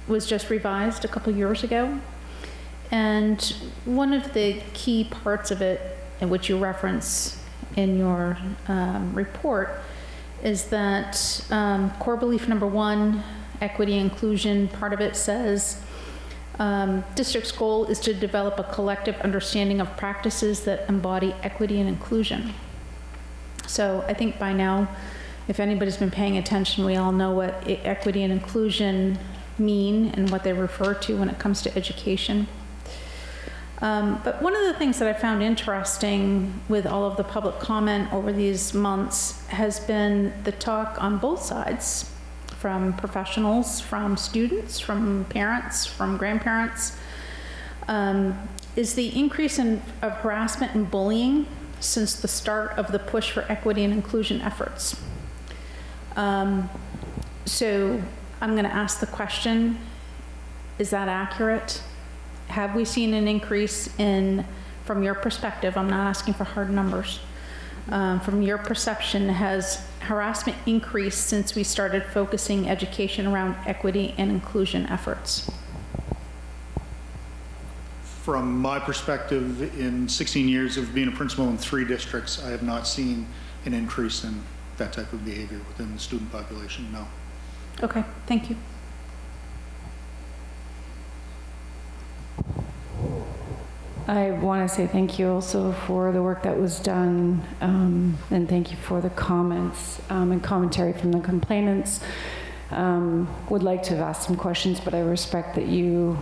S15: was just revised a couple years ago. And one of the key parts of it, in which you reference in your report, is that core belief number 1, equity and inclusion, part of it says, district's goal is to develop a collective understanding of practices that embody equity and inclusion. So I think by now, if anybody's been paying attention, we all know what equity and inclusion mean and what they refer to when it comes to education. But one of the things that I found interesting with all of the public comment over these months has been the talk on both sides, from professionals, from students, from parents, from grandparents, is the increase of harassment and bullying since the start of the push for equity and inclusion efforts. So I'm going to ask the question, is that accurate? Have we seen an increase from your perspective, I'm not asking for hard numbers, from your perception, has harassment increased since we started focusing education around equity and inclusion efforts?
S11: From my perspective, in 16 years of being a principal in 3 districts, I have not seen an increase in that type of behavior within the student population, no.
S15: Okay, thank you.
S16: I want to say thank you also for the work that was done, and thank you for the comments and commentary from the complainants. Would like to have asked some questions, but I respect that you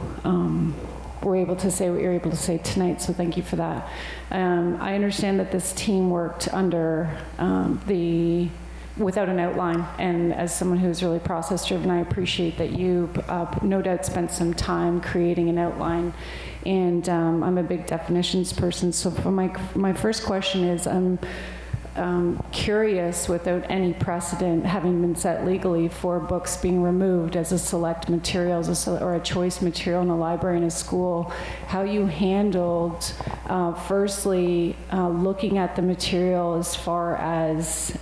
S16: were able to say what you're able to say tonight, so thank you for that. I understand that this team worked under without an outline, and as someone who's really process driven, I appreciate that you no doubt spent some time creating an outline. And I'm a big definitions person, so for my first question is, I'm curious, without any precedent having been set legally for books being removed as a select material or a choice material in a library in a school, how you handled, firstly, looking at the material as far as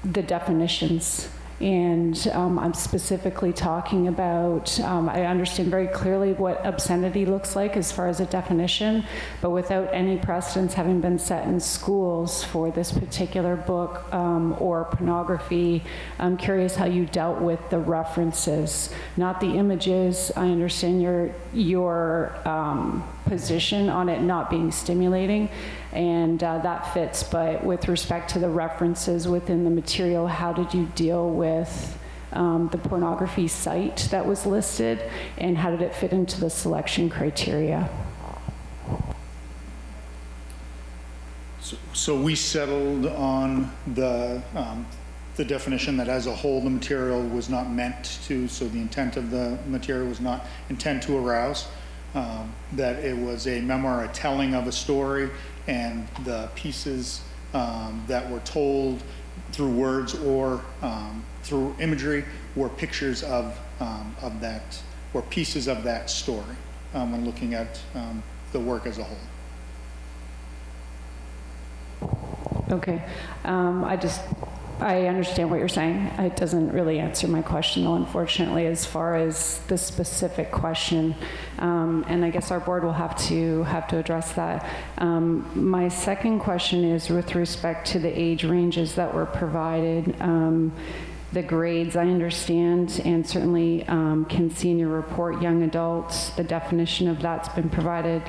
S16: the definitions. And I'm specifically talking about, I understand very clearly what obscenity looks like as far as a definition, but without any precedents having been set in schools for this particular book or pornography, I'm curious how you dealt with the references, not the images. I understand your position on it not being stimulating, and that fits, but with respect to the references within the material, how did you deal with the pornography site that was listed, and how did it fit into the selection criteria?
S11: So we settled on the definition that as a whole the material was not meant to, so the intent of the material was not intent to arouse, that it was a memoir, a telling of a story, and the pieces that were told through words or through imagery or pictures of that, or pieces of that story when looking at the work as a whole.
S16: Okay. I understand what you're saying. It doesn't really answer my question, though, unfortunately, as far as the specific question. And I guess our board will have to address that. My second question is with respect to the age ranges that were provided. The grades, I understand, and certainly can see in your report, young adults, the definition of that's been provided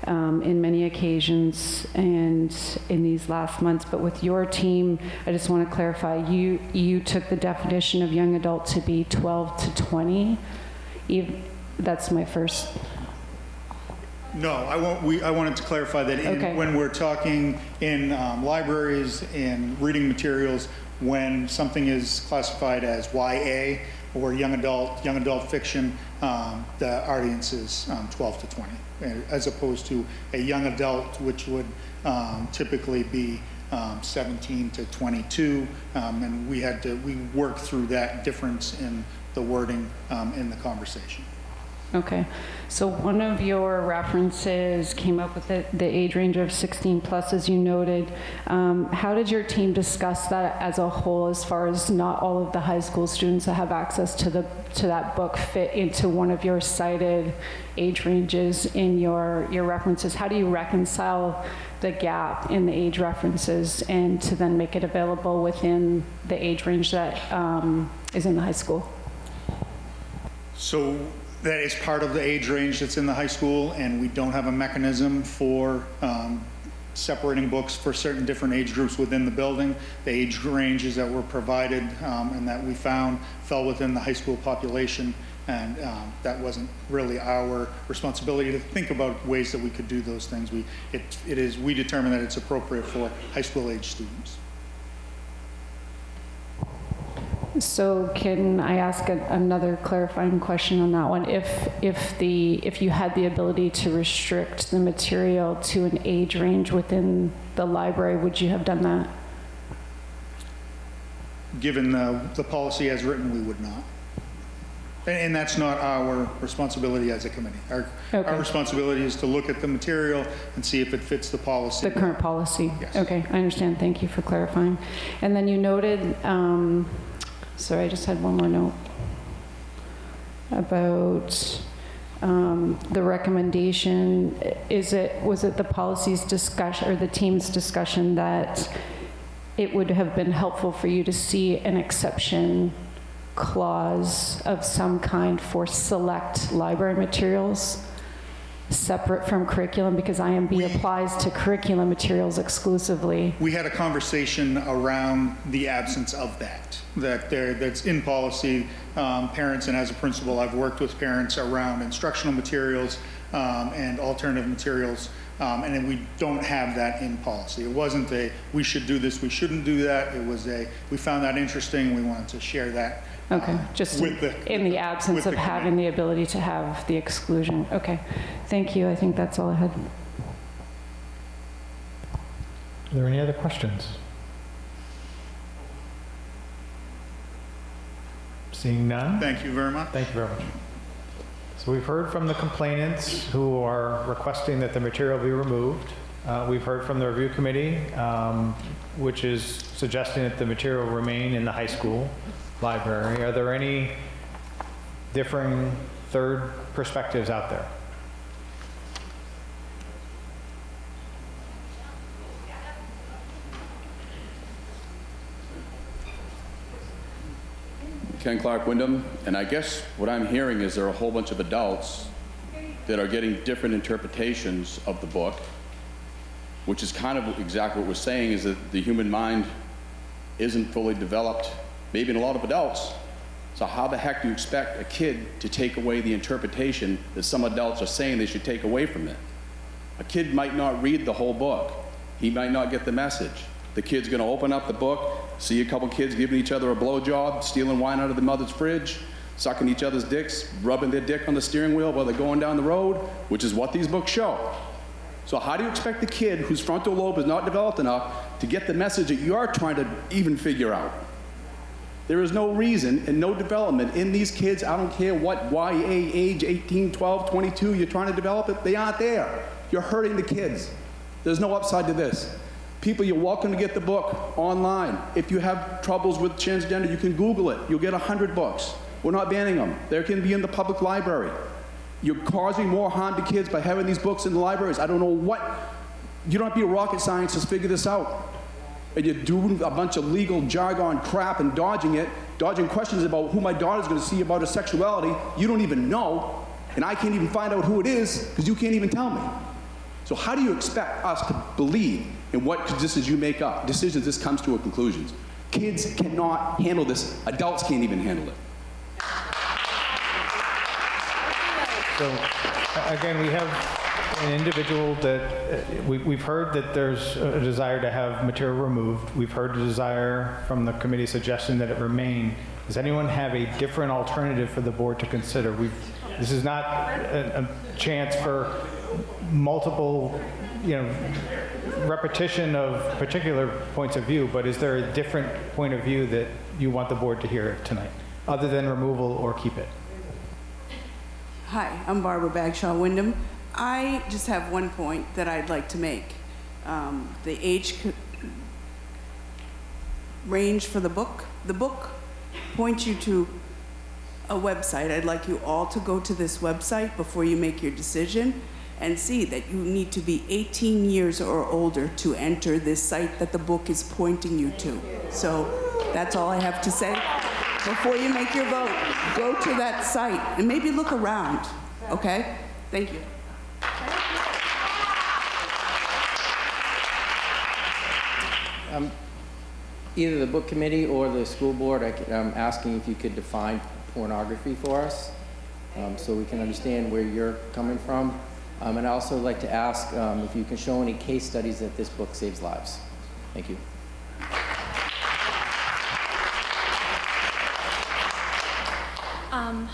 S16: in many occasions and in these last months. But with your team, I just want to clarify, you took the definition of young adult to be 12 to 20? That's my first.
S11: No, I wanted to clarify that when we're talking in libraries and reading materials, when something is classified as YA or young adult fiction, the audience is 12 to 20, as opposed to a young adult, which would typically be 17 to 22, and we worked through that difference in the wording in the conversation.
S16: Okay, so one of your references came up with the age range of 16 plus, as you noted. How did your team discuss that as a whole, as far as not all of the high school students that have access to that book fit into one of your cited age ranges in your references? How do you reconcile the gap in the age references and to then make it available within the age range that is in the high school?
S11: So that is part of the age range that's in the high school, and we don't have a mechanism for separating books for certain different age groups within the building. The age ranges that were provided and that we found fell within the high school population, and that wasn't really our responsibility to think about ways that we could do those things. We determine that it's appropriate for high school age students.
S16: So can I ask another clarifying question on that one? If you had the ability to restrict the material to an age range within the library, would you have done that?
S11: Given the policy as written, we would not. And that's not our responsibility as a committee. Our responsibility is to look at the material and see if it fits the policy.
S16: The current policy?
S11: Yes. Okay,
S16: I understand. Thank you for clarifying. And then you noted, sorry, I just had one more note about the recommendation. Was it the policy's discussion or the team's discussion that it would have been helpful for you to see an exception clause of some kind for select library materials separate from curriculum, because IMB applies to curriculum materials exclusively?
S11: We had a conversation around the absence of that's in policy. Parents, and as a principal, I've worked with parents around instructional materials and alternative materials, and then we don't have that in policy. It wasn't a, we should do this, we shouldn't do that. It was a, we found that interesting, we wanted to share that.
S16: Okay, just in the absence of having the ability to have the exclusion. Okay, thank you. I think that's all I had.
S7: Are there any other questions? Seeing none?
S11: Thank you very much.
S7: Thank you very much. So we've heard from the complainants who are requesting that the material be removed. We've heard from the review committee, which is suggesting that the material remain in the high school library. Are there any differing third perspectives out there?
S17: Ken Clark, Wyndham, and I guess what I'm hearing is there are a whole bunch of adults that are getting different interpretations of the book, which is kind of exactly what we're saying, is that the human mind isn't fully developed, maybe in a lot of adults. So how the heck do you expect a kid to take away the interpretation that some adults are saying they should take away from it? A kid might not read the whole book. He might not get the message. The kid's gonna open up the book, see a couple kids giving each other a blowjob, stealing wine out of the mother's fridge, sucking each other's dicks, rubbing their dick on the steering wheel while they're going down the road, which is what these books show. So how do you expect the kid whose frontal lobe is not developed enough to get the message that you are trying to even figure out. There is no reason and no development in these kids. I don't care what YA age, 18, 12, 22, you're trying to develop it. They aren't there. You're hurting the kids. There's no upside to this. People, you're welcome to get the book online. If you have troubles with transgender, you can Google it. You'll get 100 books. We're not banning them. They can be in the public library. You're causing more harm to kids by having these books in the libraries. I don't know what, you don't have to be a rocket scientist to figure this out. And you're doing a bunch of legal jargon crap and dodging it, dodging questions about who my daughter's going to see about her sexuality. You don't even know, and I can't even find out who it is because you can't even tell me. So how do you expect us to believe in what decisions you make up, decisions this comes to a conclusion? Kids cannot handle this. Adults can't even handle it.
S7: So, again, we have an individual that we've heard that there's a desire to have material removed. We've heard a desire from the committee suggesting that it remain. Does anyone have a different alternative for the board to consider? This is not a chance for multiple, repetition of particular points of view, but is there a different point of view that you want the board to hear tonight, other than removal or keep it?
S18: Hi, I'm Barbara Bagshaw Wyndham. I just have one point that I'd like to make. The age range for the book points you to a website. I'd like you all to go to this website before you make your decision and see that you need to be 18 years or older to enter this site that the book is pointing you to. So that's all I have to say. Before you make your vote, go to that site and maybe look around, okay? Thank you.
S21: Either the book committee or the school board, I'm asking if you could define pornography for us so we can understand where you're coming from. And I'd also like to ask if you can show any case studies that this book saves lives. Thank you.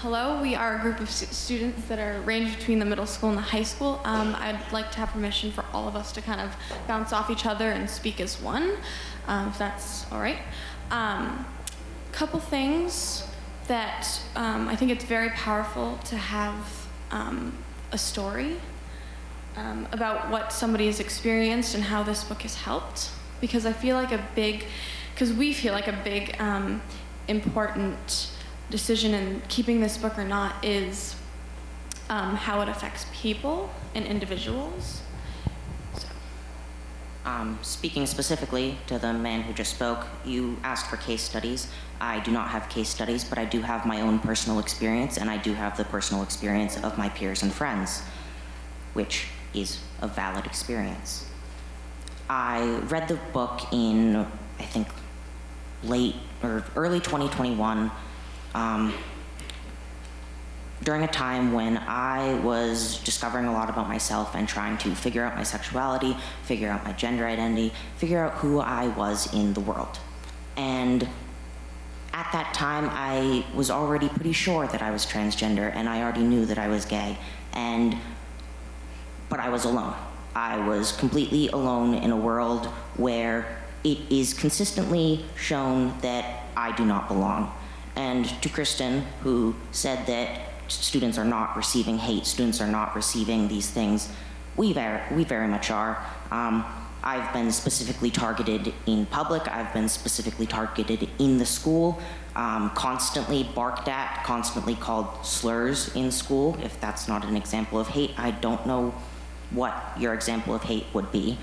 S19: Hello, we are a group of students that are ranged between the middle school and the high school. I'd like to have permission for all of us to kind of bounce off each other and speak as one, if that's all right. Couple things that I think it's very powerful to have a story about what somebody has experienced and how this book has helped, because we feel like a big important decision in keeping this book or not is how it affects people and individuals.
S20: Speaking specifically to the man who just spoke, you asked for case studies. I do not have case studies, but I do have my own personal experience, and I do have the personal experience of my peers and friends, which is a valid experience. I read the book in, I think, late or early 2021, during a time when I was discovering a lot about myself and trying to figure out my sexuality, figure out my gender identity, figure out who I was in the world. And at that time, I was already pretty sure that I was transgender, and I already knew that I was gay, but I was alone. I was completely alone in a world where it is consistently shown that I do not belong. And to Kristen, who said that students are not receiving hate, students are not receiving these things, we very much are. I've been specifically targeted in public, I've been specifically targeted in the school, constantly barked at, constantly called slurs in school. If that's not an example of hate, I don't know what your example of hate would be.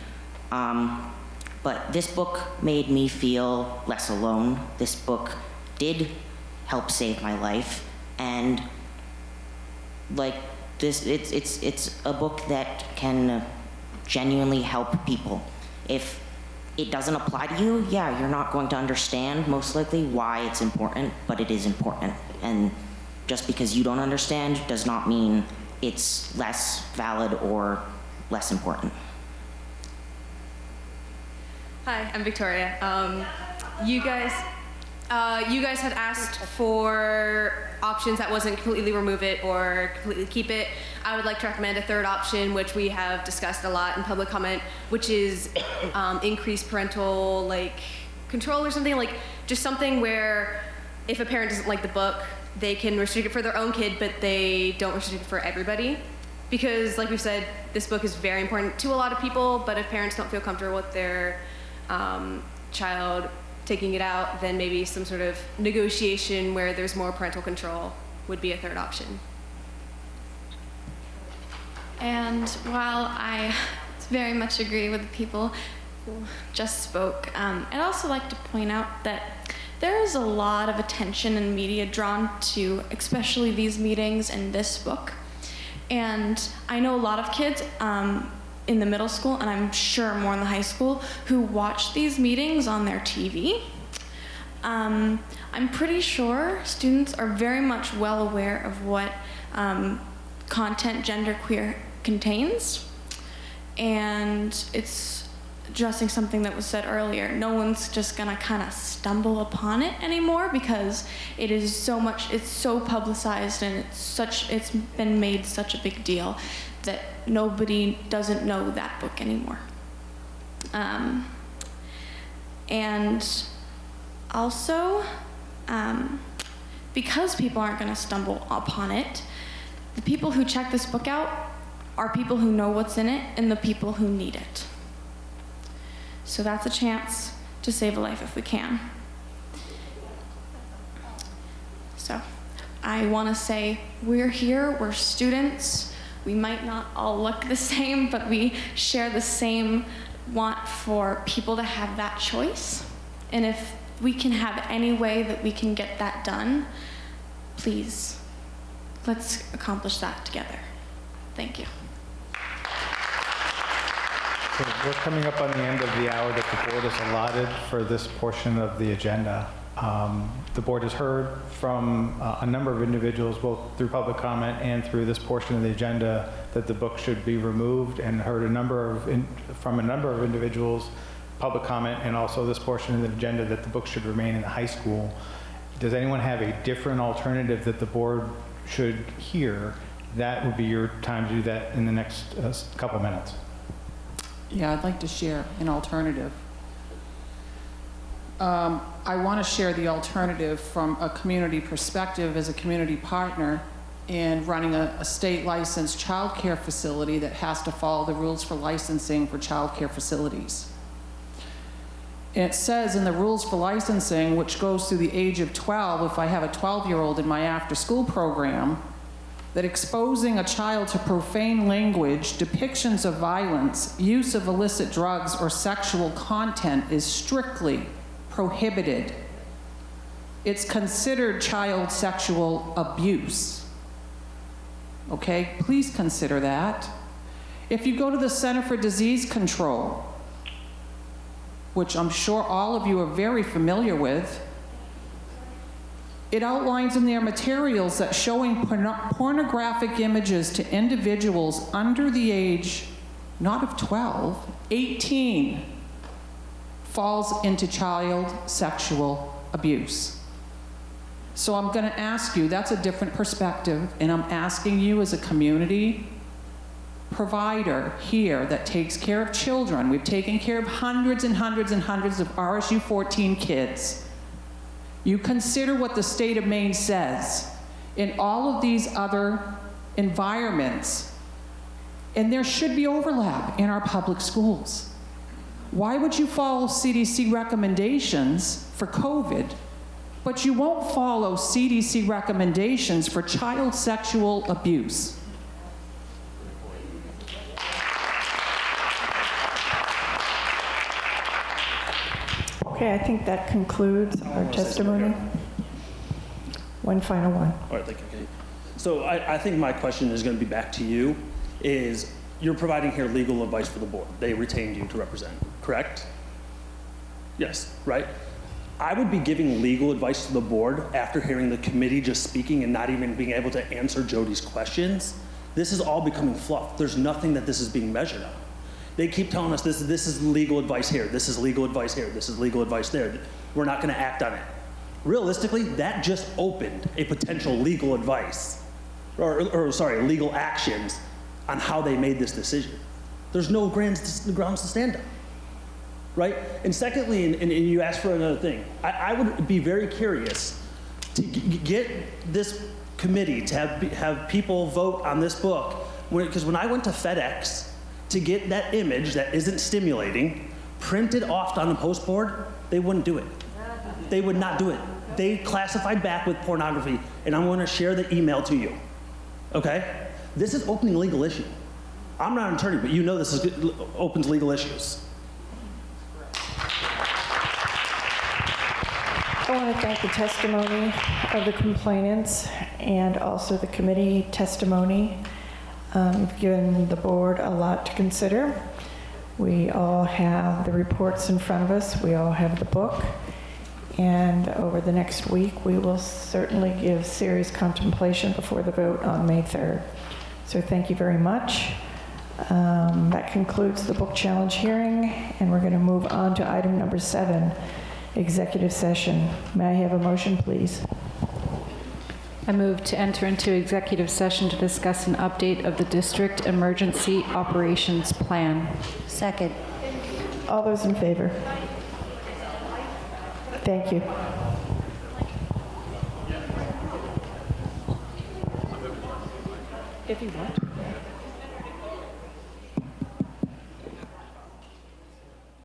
S20: But this book made me feel less alone. This book did help save my life, and it's a book that can genuinely help people. If it doesn't apply to you, yeah, you're not going to understand most likely why it's important, but it is important. And just because you don't understand does not mean it's less valid or less important.
S6: Hi, I'm Victoria. You guys, You guys had asked for options that wasn't completely remove it or completely keep it. I would like to recommend a third option, which we have discussed a lot in public comment, which is increased parental control or something, just something where if a parent doesn't like the book, they can restrict it for their own kid, but they don't restrict it for everybody. Because like we've said, this book is very important to a lot of people, but if parents don't feel comfortable with their child taking it out, then maybe some sort of negotiation where there's more parental control would be a third option.
S3: And while I very much agree with the people who just spoke, I'd also like to point out that there is a lot of attention and media drawn to especially these meetings and this book. And I know a lot of kids in the middle school, and I'm sure more in the high school, who watch these meetings on their TV. I'm pretty sure students are very much well aware of what content genderqueer contains. And it's addressing something that was said earlier. No one's just gonna kind of stumble upon it anymore because it is so much, it's so publicized and it's been made such a big deal that nobody doesn't know that book anymore. And also, because people aren't gonna stumble upon it, the people who check this book out are people who know what's in it and the people who need it. So that's a chance to save a life if we can. So I want to say we're here, we're students. We might not all look the same, but we share the same want for people to have that choice. And if we can have any way that we can get that done, please, let's accomplish that together. Thank you.
S7: So we're coming up on the end of the hour that the board has allotted for this portion of the agenda. The board has heard from a number of individuals, both through public comment and through this portion of the agenda, that the book should be removed, and heard from a number of individuals, public comment, and also this portion of the agenda, that the book should remain in the high school. Does anyone have a different alternative that the board should hear? That would be your time to do that in the next couple minutes.
S1: Yeah, I'd like to share an alternative. I want to share the alternative from a community perspective as a community partner in running a state licensed childcare facility that has to follow the rules for licensing for childcare facilities. And it says in the rules for licensing, which goes through the age of 12, if I have a 12-year-old in my after-school program, that exposing a child to profane language, depictions of violence, use of illicit drugs, or sexual content is strictly prohibited. It's considered child sexual abuse. Okay, please consider that. If you go to the Center for Disease Control, which I'm sure all of you are very familiar with, it outlines in their materials that showing pornographic images to individuals under the age, not of 12, 18, falls into child sexual abuse. So I'm going to ask you, that's a different perspective, and I'm asking you as a community provider here that takes care of children. We've taken care of hundreds and hundreds and hundreds of RSU 14 kids. You consider what the state of Maine says in all of these other environments, and there should be overlap in our public schools. Why would you follow CDC recommendations for COVID, but you won't follow CDC recommendations for child sexual abuse?
S4: Okay, I think that concludes our testimony. One final one.
S2: All right, thank you, Kate. So I think my question is going to be back to you, is you're providing here legal advice for the board. They retained you to represent, correct? Yes, right? I would be giving legal advice to the board after hearing the committee just speaking and not even being able to answer Jody's questions. This is all becoming fluff. There's nothing that this is being measured on. They keep telling us this is legal advice here, this is legal advice here, this is legal advice there. We're not going to act on it. realistically, that just opened a potential legal advice, or sorry, legal actions on how they made this decision. There's no grounds to stand on, right? And secondly, and you asked for another thing, I would be very curious to get this committee to have people vote on this book, because when I went to FedEx to get that image that isn't stimulating printed off on the postboard, they wouldn't do it. They would not do it. They classified back with pornography, and I'm going to share the email to you, okay? This is opening a legal issue. I'm not an attorney, but you know this opens legal issues.
S4: I want to thank the testimony of the complainants and also the committee testimony. You've given the board a lot to consider. We all have the reports in front of us. We all have the book. And over the next week, we will certainly give serious contemplation before the vote on May 3rd. So thank you very much. That concludes the book challenge hearing, and we're going to move on to item number 7, executive session. May I have a motion, please?
S12: I move to enter into executive session to discuss an update of the district emergency operations plan.
S14: Second.
S4: All those in favor? Thank you.
S12: If you want.